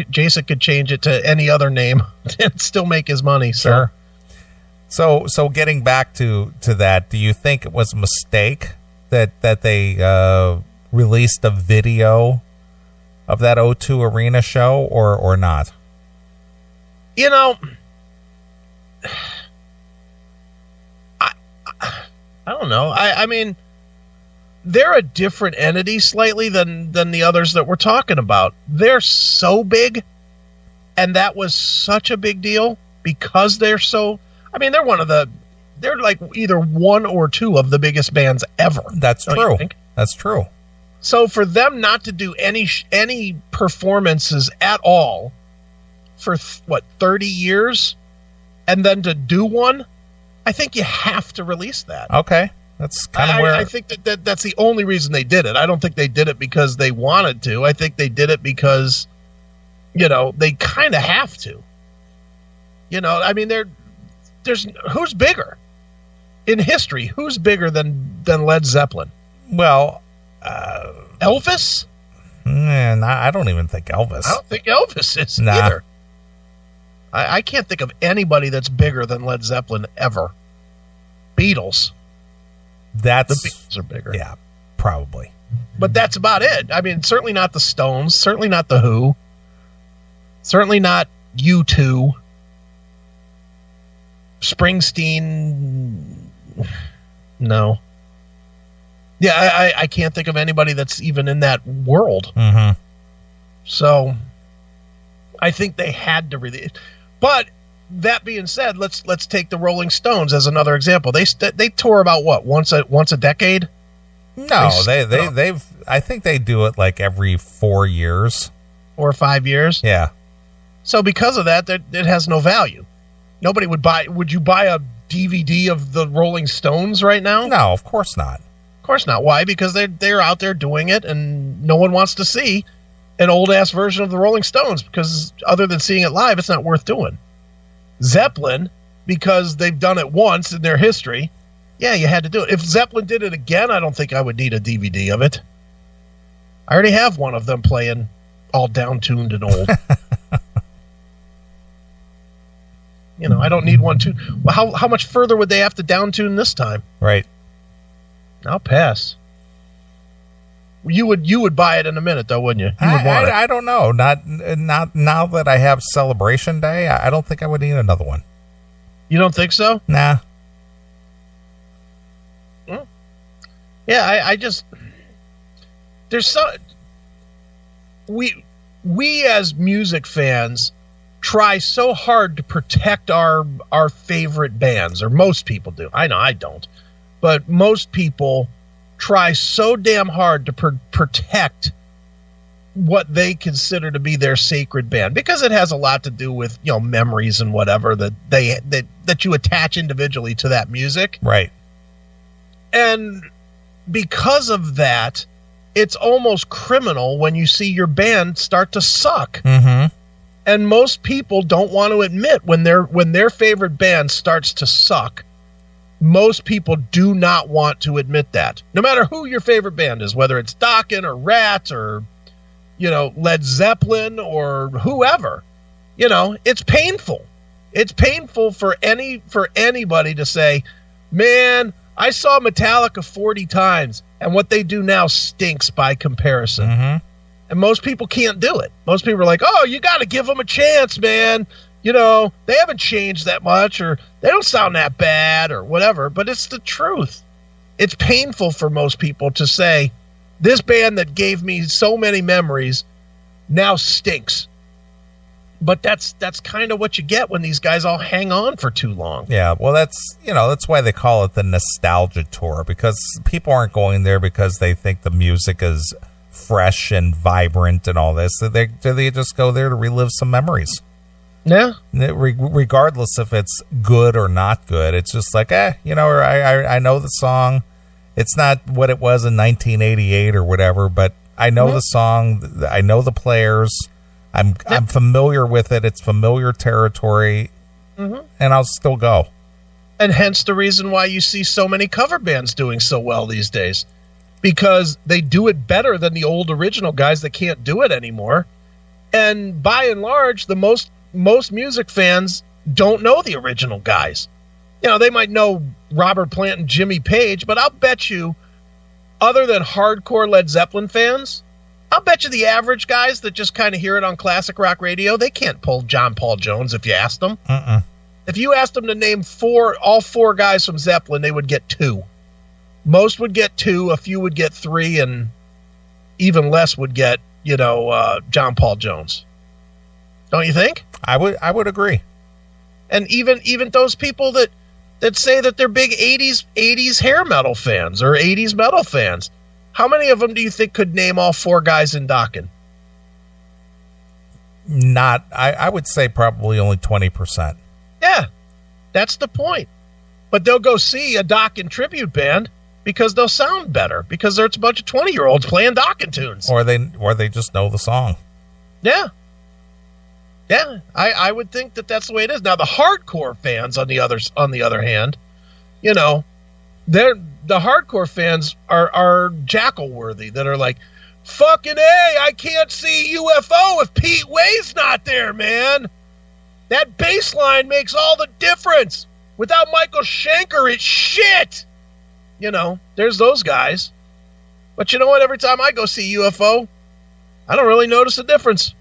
Jason could change it to any other name and still make his money. Sure. So getting back to that, do you think it was a mistake that they released a video of that O2 Arena show or not? I don't know. I mean, they're a different entity slightly than the others that we're talking about. They're so big, and that was such a big deal because they're so. I mean, they're like either one or two of the biggest bands ever. That's true. That's true. So for them not to do any performances at all for 30 years, and then to do one, I think you have to release that. Okay. That's kind of where I think that's the only reason they did it. I don't think they did it because they wanted to. I think they did it because, they kind of have to. I mean, there's who's bigger in history? Who's bigger than Led Zeppelin? Well, Elvis? Man, I don't even think Elvis. I don't think Elvis is either. I can't think of anybody that's bigger than Led Zeppelin ever. Beatles. The Beatles are bigger. Yeah, probably. But that's about it. I mean, certainly not the Stones. Certainly not the Who. Certainly not U2. Springsteen. No. Yeah, I can't think of anybody that's even in that world. Mm-hmm. So, I think they had to release. But that being said, let's take the Rolling Stones as another example. They tour about what, once a decade? No, they've. I think they do it like every 4 years, 4 or 5 years. Yeah. So because of that, it has no value. Nobody would buy. Would you buy a DVD of the Rolling Stones right now? No, of course not. Of course not. Why? Because they're out there doing it, and no one wants to see an old ass version of the Rolling Stones because other than seeing it live, it's not worth doing. Zeppelin, because they've done it once in their history, yeah, you had to do it. If Zeppelin did it again, I don't think I would need a DVD of it. I already have one of them playing all down-tuned and old. I don't need one too. Well, how much further would they have to down-tune this time? Right. I'll pass. You would buy it in a minute, though, wouldn't you? You would want it. I don't know. Not now that I have Celebration Day. I don't think I would need another one. You don't think so? Nah. Yeah, I just there's so we as music fans try so hard to protect our favorite bands, or most people do. I know I don't, but most people try so damn hard to protect what they consider to be their sacred band, because it has a lot to do with memories and whatever that you attach individually to that music. Right. And because of that, it's almost criminal when you see your band start to suck. Mm-hmm. And most people don't want to admit when their favorite band starts to suck. Most people do not want to admit that. No matter who your favorite band is, whether it's Dokken or Rat or, Led Zeppelin or whoever, it's painful. It's painful for anybody to say, man, I saw Metallica 40 times and what they do now stinks by comparison. Mm-hmm. And most people can't do it. Most people are like, oh, you got to give them a chance, man. They haven't changed that much, or they don't sound that bad, or whatever. But it's the truth. It's painful for most people to say, this band that gave me so many memories now stinks. But that's kind of what you get when these guys all hang on for too long. Yeah, well, that's why they call it the nostalgia tour, because people aren't going there because they think the music is fresh and vibrant and all this. They just go there to relive some memories. Yeah. Regardless if it's good or not good, it's just like, I know the song. It's not what it was in 1988 or whatever, but I know the song. I know the players. I'm familiar with it. It's familiar territory, and I'll still go. And hence the reason why you see so many cover bands doing so well these days, because they do it better than the old original guys that can't do it anymore. And by and large, the most music fans don't know the original guys. They might know Robert Plant and Jimmy Page, but I'll bet you, other than hardcore Led Zeppelin fans, I'll bet you the average guys that just kind of hear it on classic rock radio, they can't pull John Paul Jones if you ask them. If you asked them to name all four guys from Zeppelin, they would get 2. Most would get 2, a few would get 3, and even less would get, John Paul Jones. Don't you think? I would agree. And even those people that say that they're big 80s hair metal fans or 80s metal fans, how many of them do you think could name all 4 guys in Dokken? I would say probably only 20%. Yeah, that's the point. But they'll go see a Dokken tribute band because they'll sound better, because there's a bunch of 20-year-olds playing Dokken tunes. Or they just know the song. Yeah. Yeah, I would think that that's the way it is. Now, the hardcore fans, on the other hand, the hardcore fans are jackal-worthy, that are like, fucking A, I can't see UFO if Pete Way's not there, man. That bass line makes all the difference. Without Michael Schenker, it's shit. There's those guys. But you know what? Every time I go see UFO, I don't really notice a difference,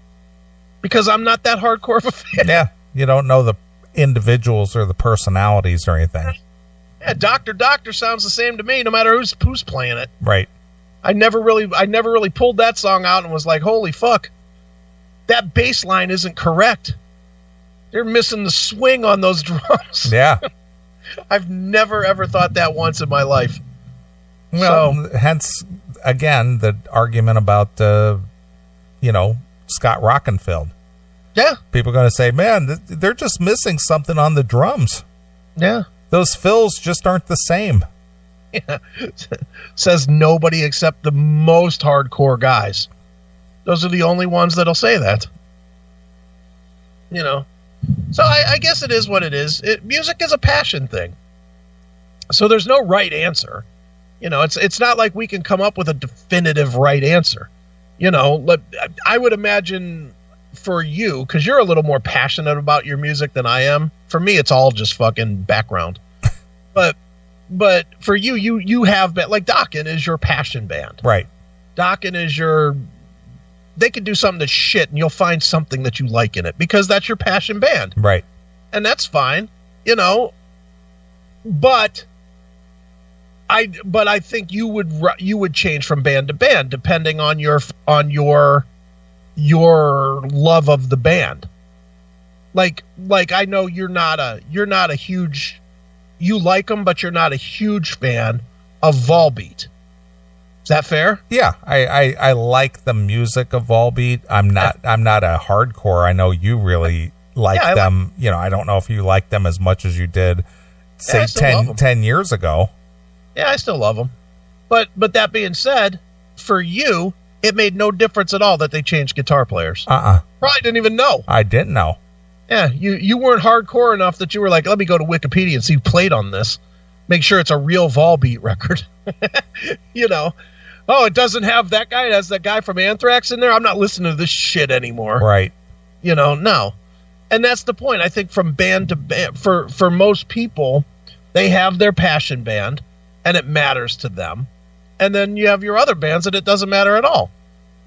because I'm not that hardcore of a fan. Yeah, you don't know the individuals or the personalities or anything. Yeah, Doctor sounds the same to me, no matter who's playing it. Right. I never really pulled that song out and was like, holy fuck, that bass line isn't correct. They're missing the swing on those drums. Yeah. I've never, ever thought that once in my life. Well, hence, again, the argument about, Scott Rockenfield. Yeah. People are going to say, man, they're just missing something on the drums. Yeah. Those fills just aren't the same. Yeah. Says nobody except the most hardcore guys. Those are the only ones that'll say that. So I guess it is what it is. Music is a passion thing. So there's no right answer. It's not like we can come up with a definitive right answer. I would imagine for you, because you're a little more passionate about your music than I am. For me, it's all just fucking background. But for you have been, like, Dokken is your passion band. Right. Dokken is they could do something that's shit and you'll find something that you like in it, because that's your passion band. Right. And that's fine, but I think you would change from band to band depending on your love of the band. Like I know you're not a huge, you like them, but you're not a huge fan of Volbeat. Is that fair? Yeah, I like the music of Volbeat. I'm not a hardcore. I know you really like them. I don't know if you like them as much as you did, say, 10 years ago. Yeah, I still love them. But that being said, for you, it made no difference at all that they changed guitar players. Probably didn't even know. I didn't know. Yeah, you weren't hardcore enough that you were like, let me go to Wikipedia and see who played on this. Make sure it's a real Volbeat record. Oh, it doesn't have that guy. It has that guy from Anthrax in there. I'm not listening to this shit anymore. Right. No. And that's the point. I think from band to band, for most people, they have their passion band, and it matters to them. And then you have your other bands that it doesn't matter at all.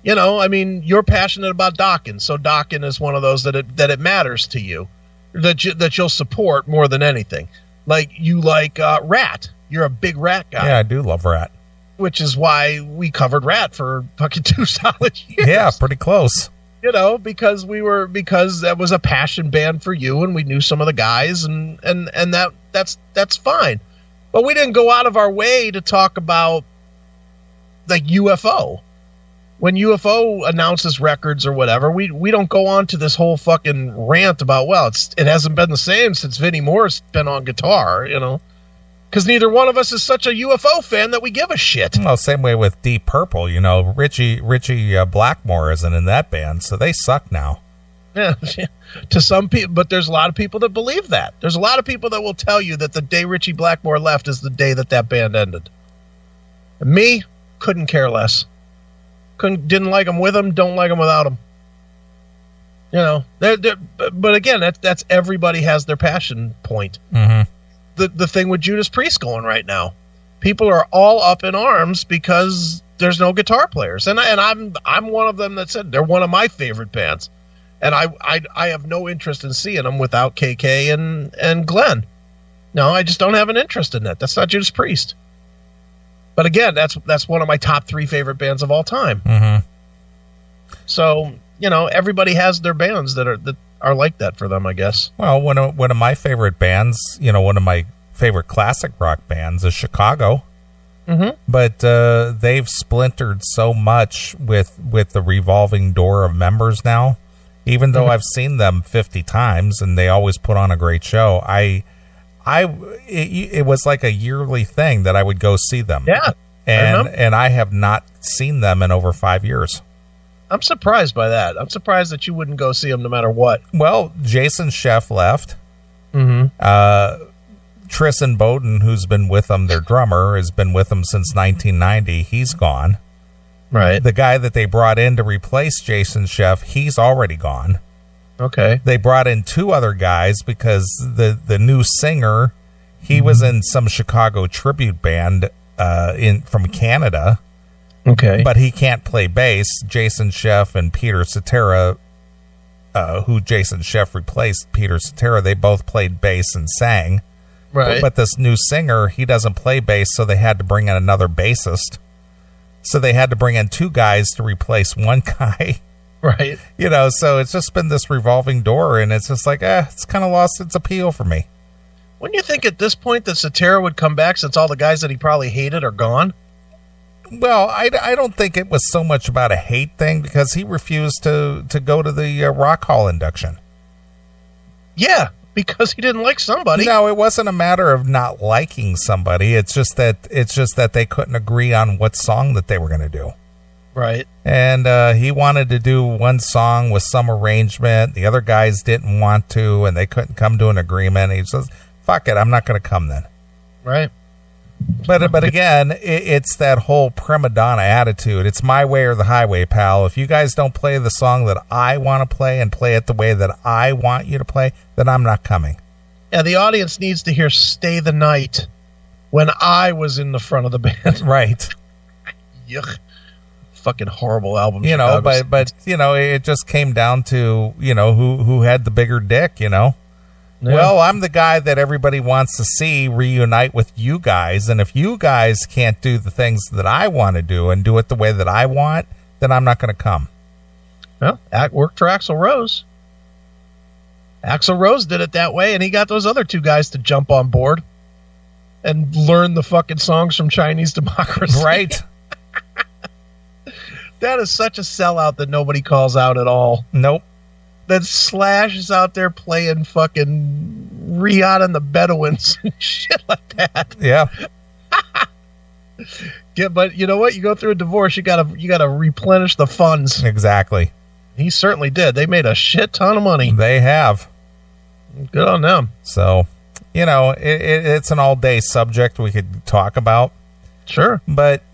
You're passionate about Dokken, so Dokken is one of those that it matters to you, that you'll support more than anything. Like you like Rat. You're a big Rat guy. Yeah, I do love Rat. Which is why we covered Rat for fucking 2 solid years. Yeah, pretty close. Because that was a passion band for you, and we knew some of the guys, and that's fine. But we didn't go out of our way to talk about, like, UFO. When UFO announces records or whatever, we don't go on to this whole fucking rant about, well, it hasn't been the same since Vinnie Moore's been on guitar, because neither one of us is such a UFO fan that we give a shit. Well, same way with Deep Purple. Richie Blackmore isn't in that band, so they suck now. Yeah, to some people, but there's a lot of people that believe that. There's a lot of people that will tell you that the day Richie Blackmore left is the day that band ended. And me, couldn't care less. Didn't like him with him, don't like him without him. But again, that's everybody has their passion point. Mm-hmm. The thing with Judas Priest going right now, people are all up in arms because there's no guitar players, and I'm one of them that said they're one of my favorite bands, And I have no interest in seeing them without KK and Glenn. No, I just don't have an interest in that. That's not Judas Priest. But again, that's one of my top 3 favorite bands of all time. Mm-hmm. So, everybody has their bands that are like that for them, I guess. Well, one of my favorite bands, one of my favorite classic rock bands is Chicago. Mm-hmm. But they've splintered so much with the revolving door of members now. Even though I've seen them 50 times and they always put on a great show, it was like a yearly thing that I would go see them. Yeah. And I have not seen them in over 5 years. I'm surprised by that. I'm surprised that you wouldn't go see them no matter what. Well, Jason Sheff left. Mm-hmm. Tristan Bowden, who's been with them, their drummer, has been with them since 1990. He's gone. Right. The guy that they brought in to replace Jason Sheff, he's already gone. Okay. They brought in 2 other guys because the new singer, he was in some Chicago tribute band from Canada. Okay. But he can't play bass. Jason Sheff and Peter Cetera, who Jason Sheff replaced, Peter Cetera, they both played bass and sang. Right. But this new singer, he doesn't play bass, so they had to bring in another bassist. So they had to bring in 2 guys to replace one guy. Right. So it's just been this revolving door, and it's just like, it's kind of lost its appeal for me. Wouldn't you think at this point that Cetera would come back since all the guys that he probably hated are gone? Well, I don't think it was so much about a hate thing because he refused to go to the Rock Hall induction. Yeah, because he didn't like somebody. No, it wasn't a matter of not liking somebody. It's just that they couldn't agree on what song that they were going to do. Right. And he wanted to do one song with some arrangement. The other guys didn't want to, and they couldn't come to an agreement. He says, fuck it, I'm not going to come then. Right. But again, it's that whole prima donna attitude. It's my way or the highway, pal. If you guys don't play the song that I want to play and play it the way that I want you to play, then I'm not coming. Yeah, the audience needs to hear Stay the Night when I was in the front of the band. Right. Yuck. Fucking horrible album. But it just came down to, who had the bigger dick, Yeah. Well, I'm the guy that everybody wants to see reunite with you guys, and if you guys can't do the things that I want to do and do it the way that I want, then I'm not going to come. Well, that worked for Axl Rose. Axl Rose did it that way, and he got those other 2 guys to jump on board and learn the fucking songs from Chinese Democracy. Right. That is such a sellout that nobody calls out at all. Nope. That Slash is out there playing fucking Rihanna and the Bedouins and shit like that. Yeah. Yeah, but you know what? You go through a divorce, you gotta replenish the funds. Exactly. He certainly did. They made a shit ton of money. They have. Good on them. So, it's an all-day subject we could talk about. Sure. But,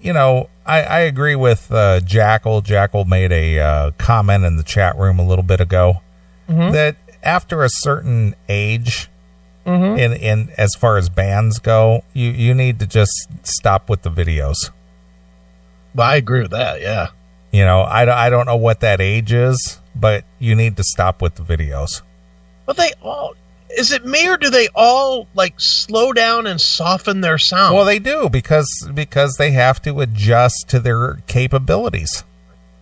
I agree with Jackal. Jackal made a comment in the chat room a little bit ago that after a certain age, in as far as bands go, you need to just stop with the videos. Well, I agree with that, yeah. I don't know what that age is, but you need to stop with the videos. But is it me, or do they all slow down and soften their sound? Well, they do because they have to adjust to their capabilities.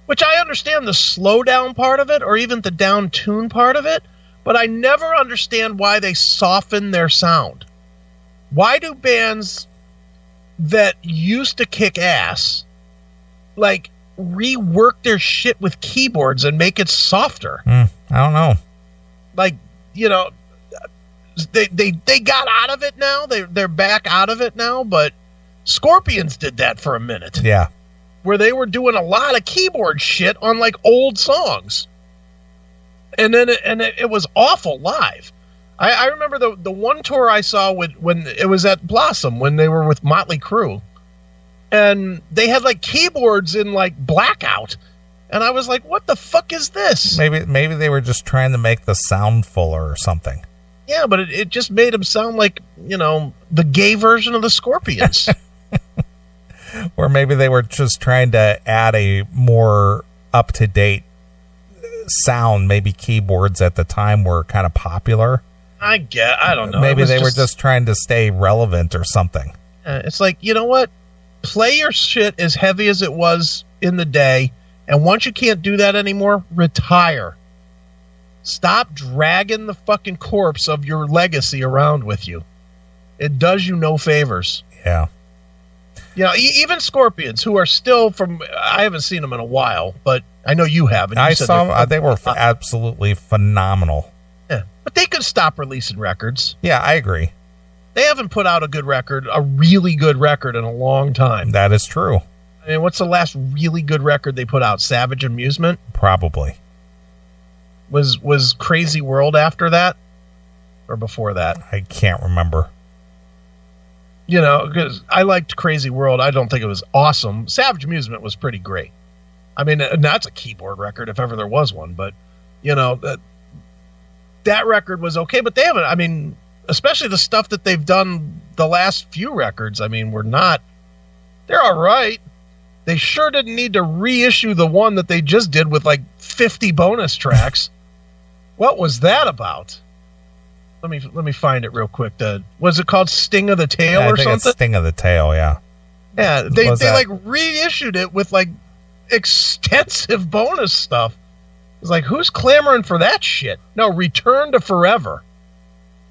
Which I understand the slow down part of it, or even the down tune part of it, but I never understand why they soften their sound. Why do bands that used to kick ass rework their shit with keyboards and make it softer? I don't know. They got out of it now. They're back out of it now, but Scorpions did that for a minute. Yeah. Where they were doing a lot of keyboard shit on old songs. And then it was awful live. I remember the one tour I saw when it was at Blossom, when they were with Motley Crue. And they had keyboards in Blackout. And I was like, what the fuck is this? Maybe they were just trying to make the sound fuller or something. Yeah, but it just made them sound like, the gay version of the Scorpions. Or maybe they were just trying to add a more up-to-date sound. Maybe keyboards at the time were kind of popular. I don't know. Maybe they were just trying to stay relevant or something. It's like, you know what? Play your shit as heavy as it was in the day, and once you can't do that anymore, retire. Stop dragging the fucking corpse of your legacy around with you. It does you no favors. Yeah. You know, even Scorpions, who are still I haven't seen them in a while, but I know you have. And I saw them. They were absolutely phenomenal. Yeah, but they could stop releasing records. Yeah, I agree. They haven't put out a really good record in a long time. That is true. I mean, what's the last really good record they put out? Savage Amusement? Probably. Was Crazy World after that? Or before that? I can't remember. You know, because I liked Crazy World. I don't think it was awesome. Savage Amusement was pretty great. I mean, that's a keyboard record if ever there was one. But, you know, that record was okay. But they haven't, I mean, especially the stuff that they've done the last few records, I mean, they're all right. They sure didn't need to reissue the one that they just did with like 50 bonus tracks. What was that about? Let me find it real quick. Was it called Sting of the Tail or something? It's Sting of the Tail, yeah. Yeah, they like reissued it with like extensive bonus stuff. It's like, who's clamoring for that shit? No, Return to Forever.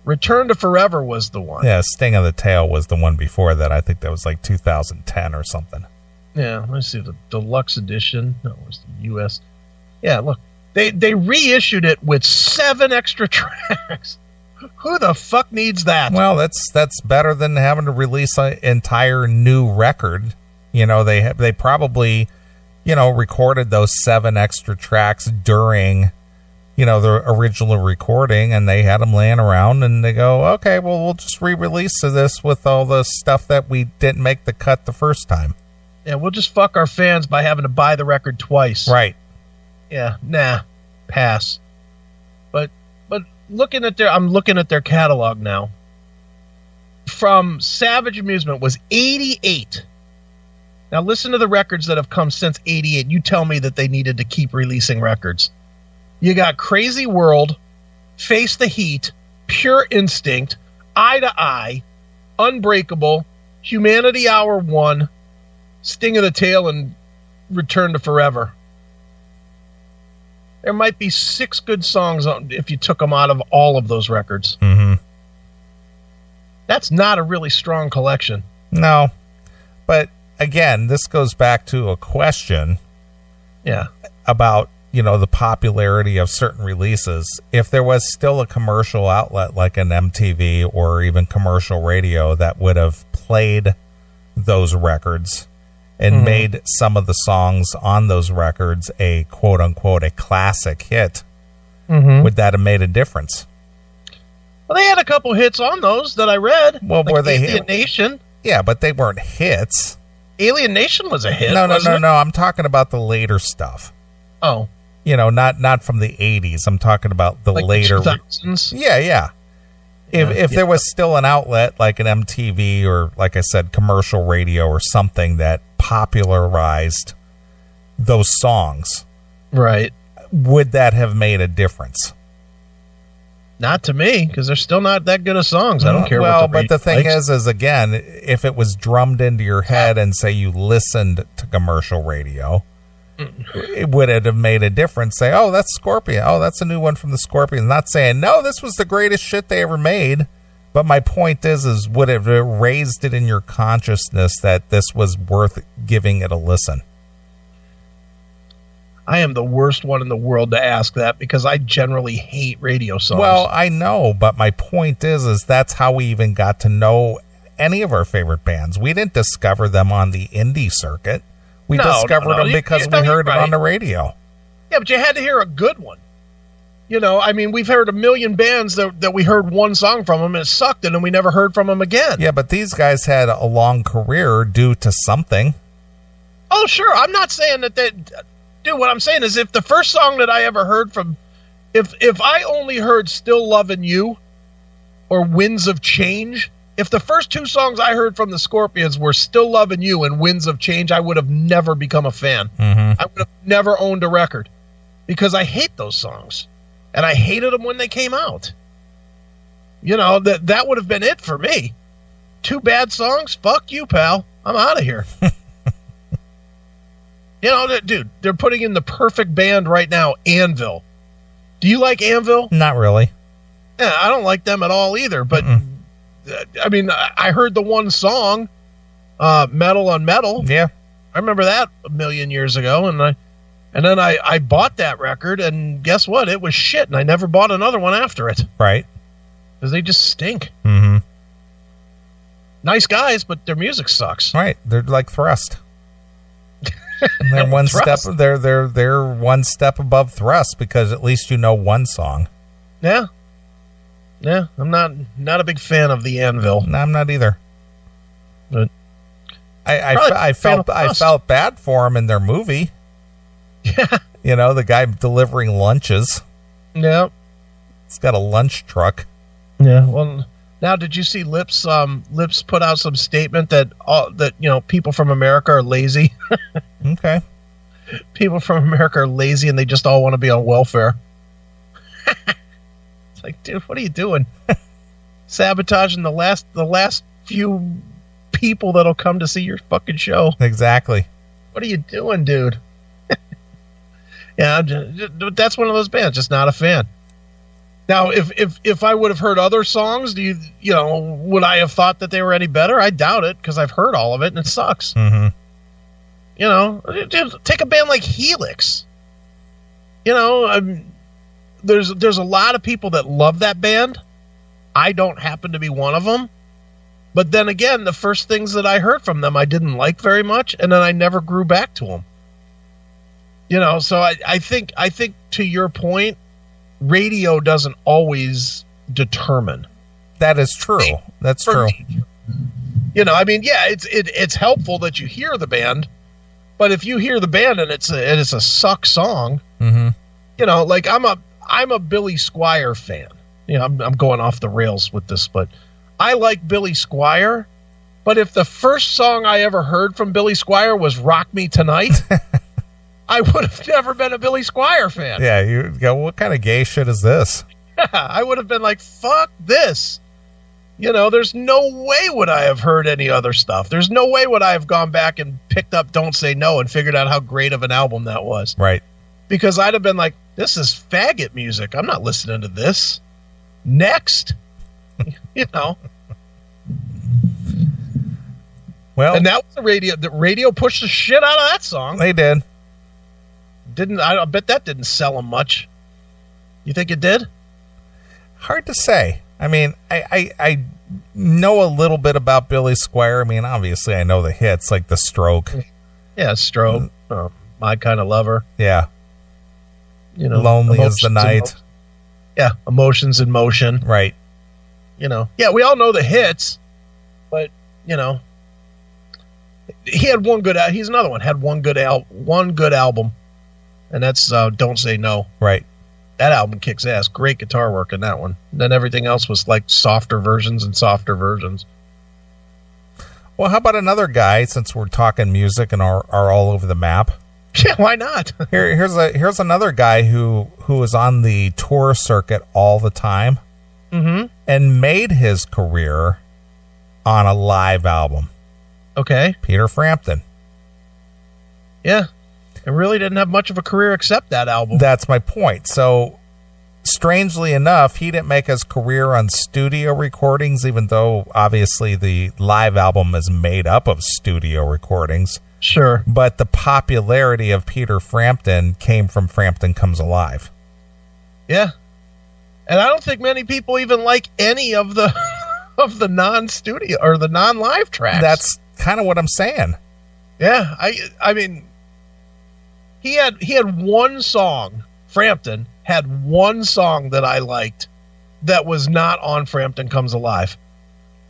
Return to Forever was the one. Yeah, Sting of the Tail was the one before that. I think that was like 2010 or something. Yeah, let me see, the deluxe edition. No, it was the US. Yeah, look, they reissued it with 7 extra tracks. Who the fuck needs that? Well, that's better than having to release an entire new record. You know, they probably, you know, recorded those 7 extra tracks during, you know, the original recording, and they had them laying around, and they go, okay, well, we'll just re-release this with all the stuff that we didn't make the cut the first time. Yeah, we'll just fuck our fans by having to buy the record twice. Right. Yeah, nah, pass. But I'm looking at their catalog now. From Savage Amusement was 88. Now listen to the records that have come since 88. You tell me that they needed to keep releasing records. You got Crazy World, Face the Heat, Pure Instinct, Eye to Eye, Unbreakable, Humanity Hour 1, Sting of the Tail, and Return to Forever. There might be 6 good songs if you took them out of all of those records. Mm-hmm. That's not a really strong collection. No. But again, this goes back to a question about, you know, the popularity of certain releases. If there was still a commercial outlet like an MTV or even commercial radio that would have played those records and made some of the songs on those records a quote-unquote a classic hit, would that have made a difference? Well, they had a couple hits on those that I read. Well, like were they Alien Nation? Yeah, but they weren't hits. Alien Nation was a hit. No. I'm talking about the later stuff. Oh. You know, not from the 80s. I'm talking about the like later. The 2000s? Yeah. If there was still an outlet like an MTV or, like I said, commercial radio or something that popularized those songs, right, would that have made a difference? Not to me, because they're still not that good of songs. I don't care. Well, but the thing is again, if it was drummed into your head and say you listened to commercial radio, would it have made a difference? Say, oh, that's Scorpion. Oh, that's a new one from the Scorpions. Not saying, no, this was the greatest shit they ever made. But my point is would it have raised it in your consciousness that this was worth giving it a listen? I am the worst one in the world to ask that because I generally hate radio songs. Well, I know, but my point is that's how we even got to know any of our favorite bands. We didn't discover them on the indie circuit. We discovered them because we heard it on the radio. Yeah, but you had to hear a good one. You know, I mean, we've heard a million bands that we heard one song from them and it sucked and then we never heard from them again. Yeah, but these guys had a long career due to something. Oh, sure. I'm not saying that dude, what I'm saying is if the first song that I ever heard from, if I only heard Still Lovin' You or Winds of Change, if the first 2 songs I heard from the Scorpions were Still Lovin' You and Winds of Change, I would have never become a fan. I would have never owned a record. because I hate those songs, and I hated them when they came out. You know, that would have been it for me. 2 bad songs? Fuck you, pal. I'm out of here. You know, dude, they're putting in the perfect band right now, Anvil. Do you like Anvil? Not really. Yeah, I don't like them at all either. But, I mean, I heard the one song, Metal on Metal. Yeah. I remember that a million years ago, and then I bought that record, and guess what? It was shit, and I never bought another one after it. Right. Because they just stink. Mm-hmm. Nice guys, but their music sucks. Right. They're like Thrust. And they're one step. They're one step above Thrust because at least you know one song. Yeah. Yeah. I'm not a big fan of the Anvil. No, I'm not either. But I felt bad for them in their movie. Yeah. You know, the guy delivering lunches. Yeah. He's got a lunch truck. Yeah. Well, now did you see Lips put out some statement that people from America are lazy? Okay. People from America are lazy and they just all want to be on welfare. It's like, dude, what are you doing? Sabotaging the last few people that'll come to see your fucking show. Exactly. What are you doing, dude? Yeah, that's one of those bands. Just not a fan. Now, if I would have heard other songs, would I have thought that they were any better? I doubt it because I've heard all of it and it sucks. Mm-hmm. You know, dude, take a band like Helix. You know, there's a lot of people that love that band. I don't happen to be one of them. But then again, the first things that I heard from them, I didn't like very much, and then I never grew back to them. You know, so I think to your point, radio doesn't always determine. That is true. That's true. You know, I mean, yeah, it's helpful that you hear the band, but if you hear the band and it's a suck song, mm-hmm. You know, like I'm a Billy Squier fan. You know, I'm going off the rails with this, but I like Billy Squier. But if the first song I ever heard from Billy Squier was "Rock Me Tonight," I would have never been a Billy Squier fan. Yeah, you go, what kind of gay shit is this? I would have been like, fuck this. You know, there's no way would I have heard any other stuff. There's no way would I have gone back and picked up Don't Say No and figured out how great of an album that was. Right. Because I'd have been like, this is faggot music. I'm not listening to this. Next. You know. Well, and that was the radio. The radio pushed the shit out of that song. They did. I bet that didn't sell them much. You think it did? Hard to say. I mean, I know a little bit about Billy Squier. I mean, obviously, I know the hits like The Stroke. Yeah, Stroke. My Kind of Lover. Yeah. You know, Lonely as the Night. Yeah, Emotions in Motion. Right. You know, yeah, we all know the hits, but you know, he had one good. He's another one. Had one good album, and that's Don't Say No. Right. That album kicks ass. Great guitar work in that one. And then everything else was like softer versions and softer versions. Well, how about another guy? Since we're talking music and are all over the map. Yeah, why not? Here's another guy who is on the tour circuit all the time, mm-hmm. and made his career on a live album. Okay, Peter Frampton. Yeah. And really didn't have much of a career except that album. That's my point. So, strangely enough, he didn't make his career on studio recordings, even though, obviously, the live album is made up of studio recordings. Sure. But the popularity of Peter Frampton came from Frampton Comes Alive. Yeah. And I don't think many people even like any of the of the non-studio or the non-live tracks. That's kind of what I'm saying. Yeah. I mean... He had one song, Frampton had one song that I liked that was not on Frampton Comes Alive.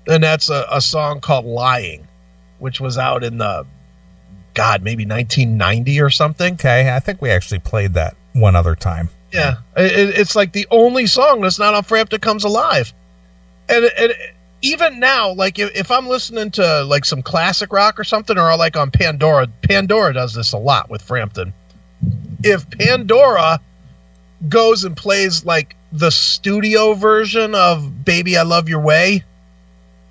And that's a song called Lying, which was out in maybe 1990 or something. Okay, I think we actually played that one other time. Yeah, it's like the only song that's not on Frampton Comes Alive. And even now, like if I'm listening to like some classic rock or something, or like on Pandora does this a lot with Frampton. if Pandora goes and plays like the studio version of Baby I Love Your Way,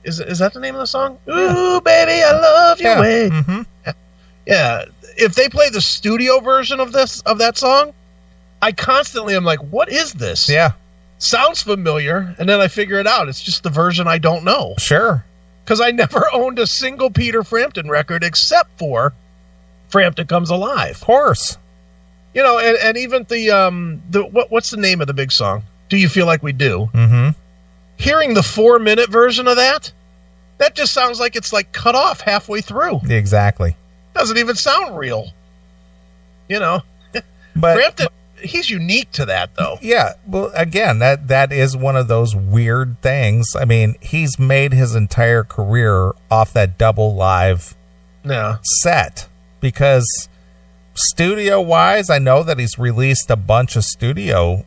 is that the name of the song? Ooh, baby, I love your way. Mm-hmm. Yeah. If they play the studio version of that song, I constantly am like, what is this? Yeah. Sounds familiar, and then I figure it out. It's just the version I don't know. Sure. Because I never owned a single Peter Frampton record except for Frampton Comes Alive. Of course. You know, and even what's the name of the big song? Do You Feel Like We Do? Mm-hmm. Hearing the 4-minute version of that just sounds like it's like cut off halfway through. Exactly. Doesn't even sound real. You know, but Frampton, he's unique to that, though. Yeah. Well, again, that is one of those weird things. I mean, he's made his entire career off that double live set because studio wise, I know that he's released a bunch of studio,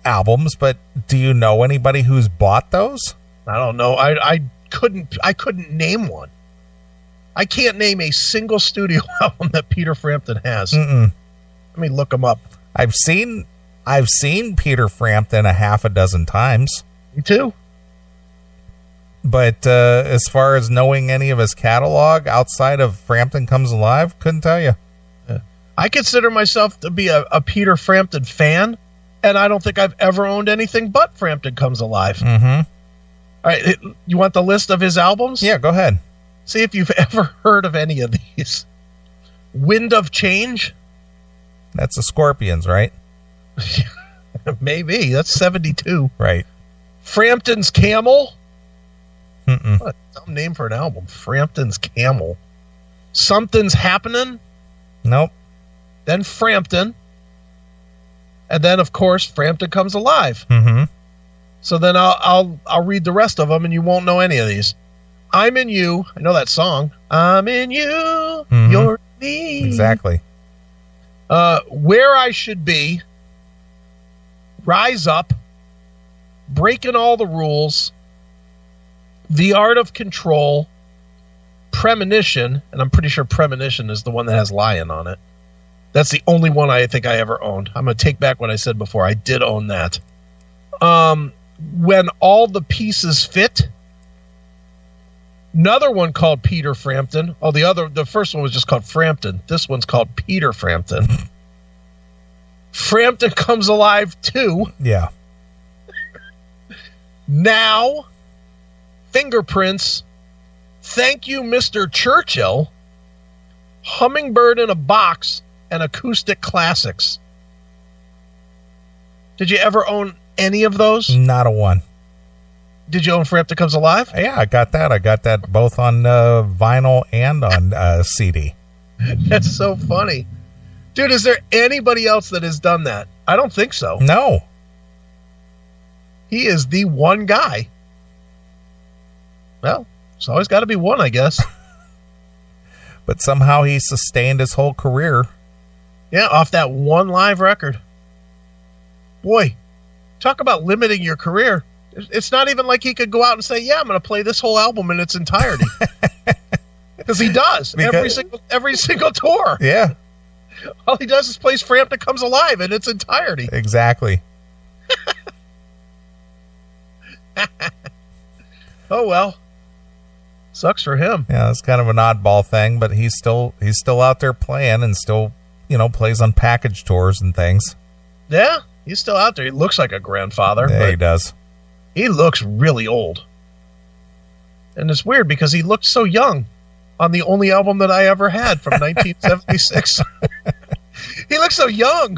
albums, but do you know anybody who's bought those? I don't know. I couldn't name one. I can't name a single studio album that Peter Frampton has. Mm-mm. Let me look them up. I've seen Peter Frampton a half a dozen times. Me too. But as far as knowing any of his catalog outside of Frampton Comes Alive, couldn't tell you. I consider myself to be a Peter Frampton fan, and I don't think I've ever owned anything but Frampton Comes Alive. Mm-hmm. All right, you want the list of his albums? Yeah, go ahead. See if you've ever heard of any of these. Wind of Change? That's the Scorpions, right? Maybe. That's 72. Right. Frampton's Camel? Mm-mm. What a dumb name for an album. Frampton's Camel. Something's Happening? Nope. Then Frampton. And then, of course, Frampton Comes Alive. Mm-hmm. So then I'll read the rest of them, and you won't know any of these. I'm in You. I know that song. I'm in you. Mm-hmm. You're me. Exactly. Where I Should Be. Rise Up. Breaking All the Rules. The Art of Control. Premonition. And I'm pretty sure Premonition is the one that has Lion on it. That's the only one I think I ever owned. I'm going to take back what I said before. I did own that. When All the Pieces Fit. Another one called Peter Frampton. Oh, the first one was just called Frampton. This one's called Peter Frampton. Frampton Comes Alive 2. Yeah. Now. Fingerprints. Thank You, Mr. Churchill. Hummingbird in a Box. And Acoustic Classics. Did you ever own any of those? Not a one. Did you own Frampton Comes Alive? Yeah, I got that. I got that both on vinyl and on CD. That's so funny. Dude, is there anybody else that has done that? I don't think so. No. He is the one guy. Well, there's always got to be one, I guess. But somehow he sustained his whole career. Yeah, off that one live record. Boy, talk about limiting your career. It's not even like he could go out and say, yeah, I'm going to play this whole album in its entirety. Because he does. Every single tour. Yeah. All he does is plays Frampton Comes Alive in its entirety. Exactly. Oh, well. Sucks for him. Yeah, it's kind of an oddball thing, but he's still out there playing and still, plays on package tours and things. Yeah, he's still out there. He looks like a grandfather. Yeah, he does. He looks really old. And it's weird because he looked so young on the only album that I ever had from 1976. He looks so young.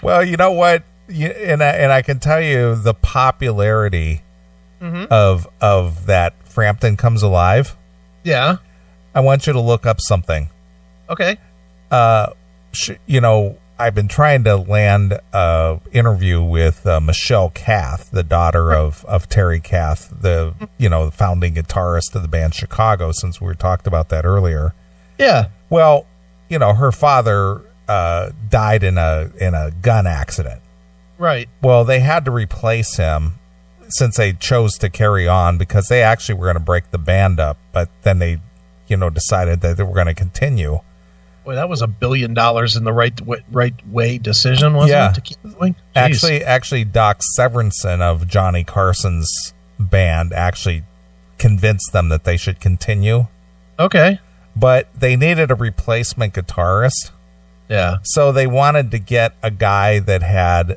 Well, you know what? And I can tell you the popularity of that Frampton Comes Alive. Yeah. I want you to look up something. Okay. I've been trying to land an interview with Michelle Cath, the daughter of Terry Cath, the founding guitarist of the band Chicago, since we talked about that earlier. Yeah. Well, her father died in a gun accident. Right. Well, they had to replace him since they chose to carry on because they actually were going to break the band up, but then they, decided that they were going to continue. Boy, that was $1 billion in the right way decision, wasn't it? To keep going? Actually, Doc Severinsen of Johnny Carson's band actually convinced them that they should continue. Okay. But they needed a replacement guitarist. Yeah. So they wanted to get a guy that had,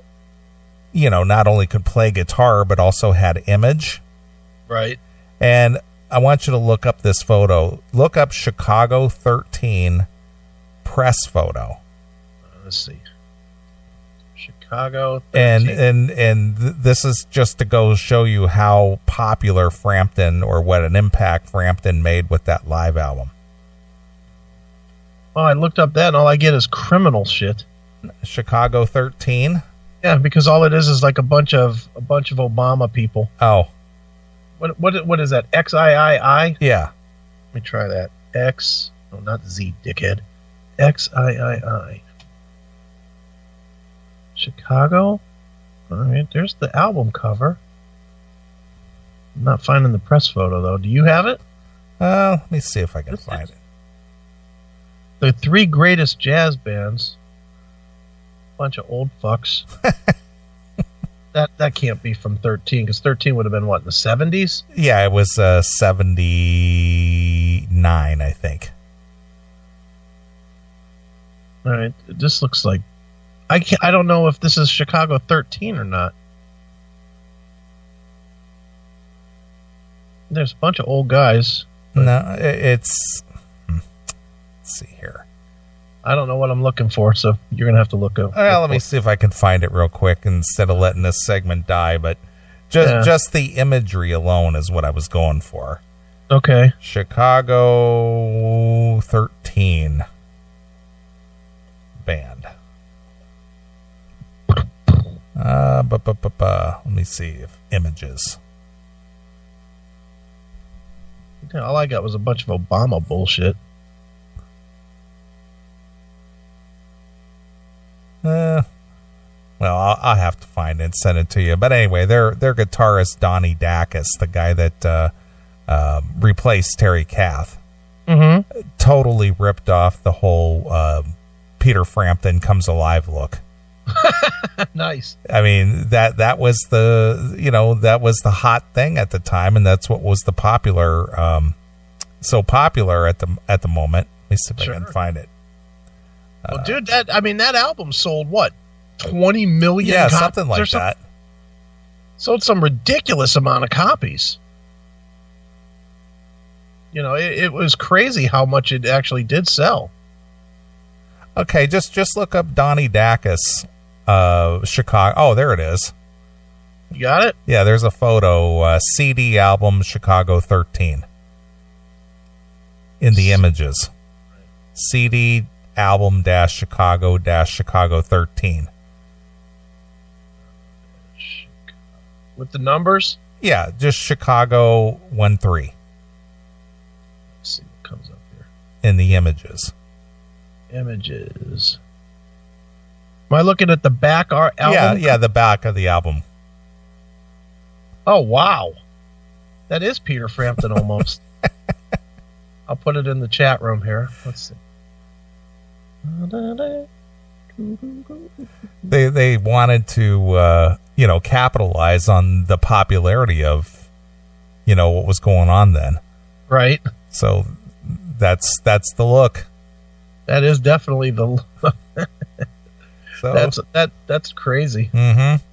not only could play guitar, but also had image. Right. And I want you to look up this photo. Look up Chicago 13 press photo. Let's see. Chicago 13. And this is just to go show you how popular Frampton, or what an impact Frampton made with that live album. Well, I looked up that and all I get is criminal shit. Chicago 13? Yeah, because all it is like a bunch of Obama people. Oh. What is that? XIII? Yeah. Let me try that. X, no, not Z, dickhead. XIII. Chicago. All right, there's the album cover. I'm not finding the press photo, though. Do you have it? Let me see if I can find it. The 3 greatest jazz bands. Bunch of old fucks. That can't be from 13, because 13 would have been, what, in the 70s? Yeah, it was 79, I think. All right, this looks like... I don't know if this is Chicago 13 or not. There's a bunch of old guys. No, it's... Let's see here. I don't know what I'm looking for, so you're going to have to look up. Let me see if I can find it real quick instead of letting this segment die. But just the imagery alone is what I was going for. Okay. Chicago 13 band. Let me see if images. Yeah, all I got was a bunch of Obama bullshit. Well, I'll have to find it and send it to you. But anyway, their guitarist, Donnie Dacus, the guy that replaced Terry Kath, totally ripped off the whole Peter Frampton Comes Alive look. Nice. I mean, that was the hot thing at the time, and that's what was the popular, so popular at the moment. Let me see if I can find it. Well, dude, that album sold what, 20 million? Yeah, copies something like that. Sold some ridiculous amount of copies. It was crazy how much it actually did sell. Okay, just look up Donnie Dacus, Chicago. Oh, there it is. You got it? Yeah, there's a photo. CD album Chicago 13 in the images. CD album Chicago 13 with the numbers. Yeah, just Chicago 13. Let's see what comes up here in the images. Am I looking at the back album? Yeah, the back of the album. Oh wow, that is Peter Frampton almost. I'll put it in the chat room here. Let's see. They wanted to capitalize on the popularity of what was going on then. Right. So that's the look. That is definitely the look. So that's crazy. Mm-hmm.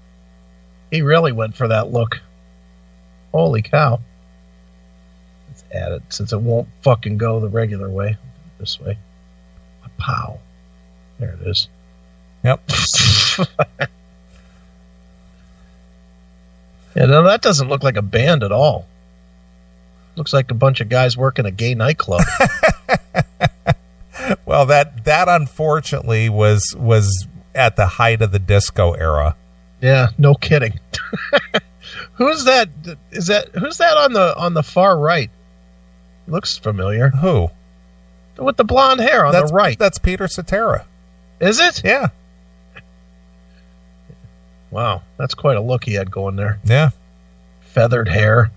He really went for that look. Holy cow. Let's add it since it won't fucking go the regular way. This way. Pow. There it is. Yep. Yeah, no, that doesn't look like a band at all. Looks like a bunch of guys working a gay nightclub. Well, that unfortunately was at the height of the disco era. Yeah, no kidding. Who's that? Who's that on the far right? Looks familiar. Who? With the blonde hair on the right. That's Peter Cetera. Is it? Yeah. Wow, that's quite a look he had going there. Yeah. Feathered hair.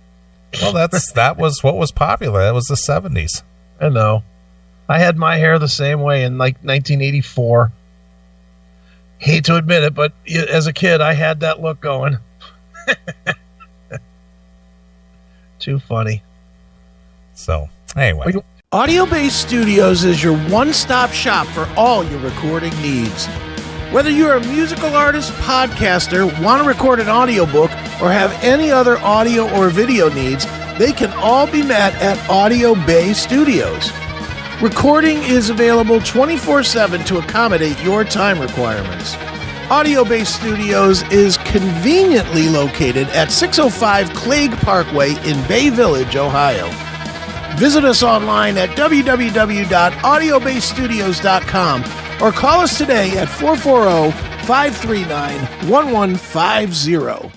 Well, that was what was popular. That was the 70s. I know. I had my hair the same way in like 1984. Hate to admit it, but as a kid, I had that look going. Too funny. So, anyway. Audio Base Studios is your one-stop shop for all your recording needs. Whether you're a musical artist, podcaster, want to record an audiobook, or have any other audio or video needs, they can all be met at Audio Bay Studios. Recording is available 24/7 to accommodate your time requirements. Audio Bay Studios is conveniently located at 605 Clague Parkway in Bay Village, Ohio. Visit us online at www.audiobasestudios.com or call us today at 440-539-1150.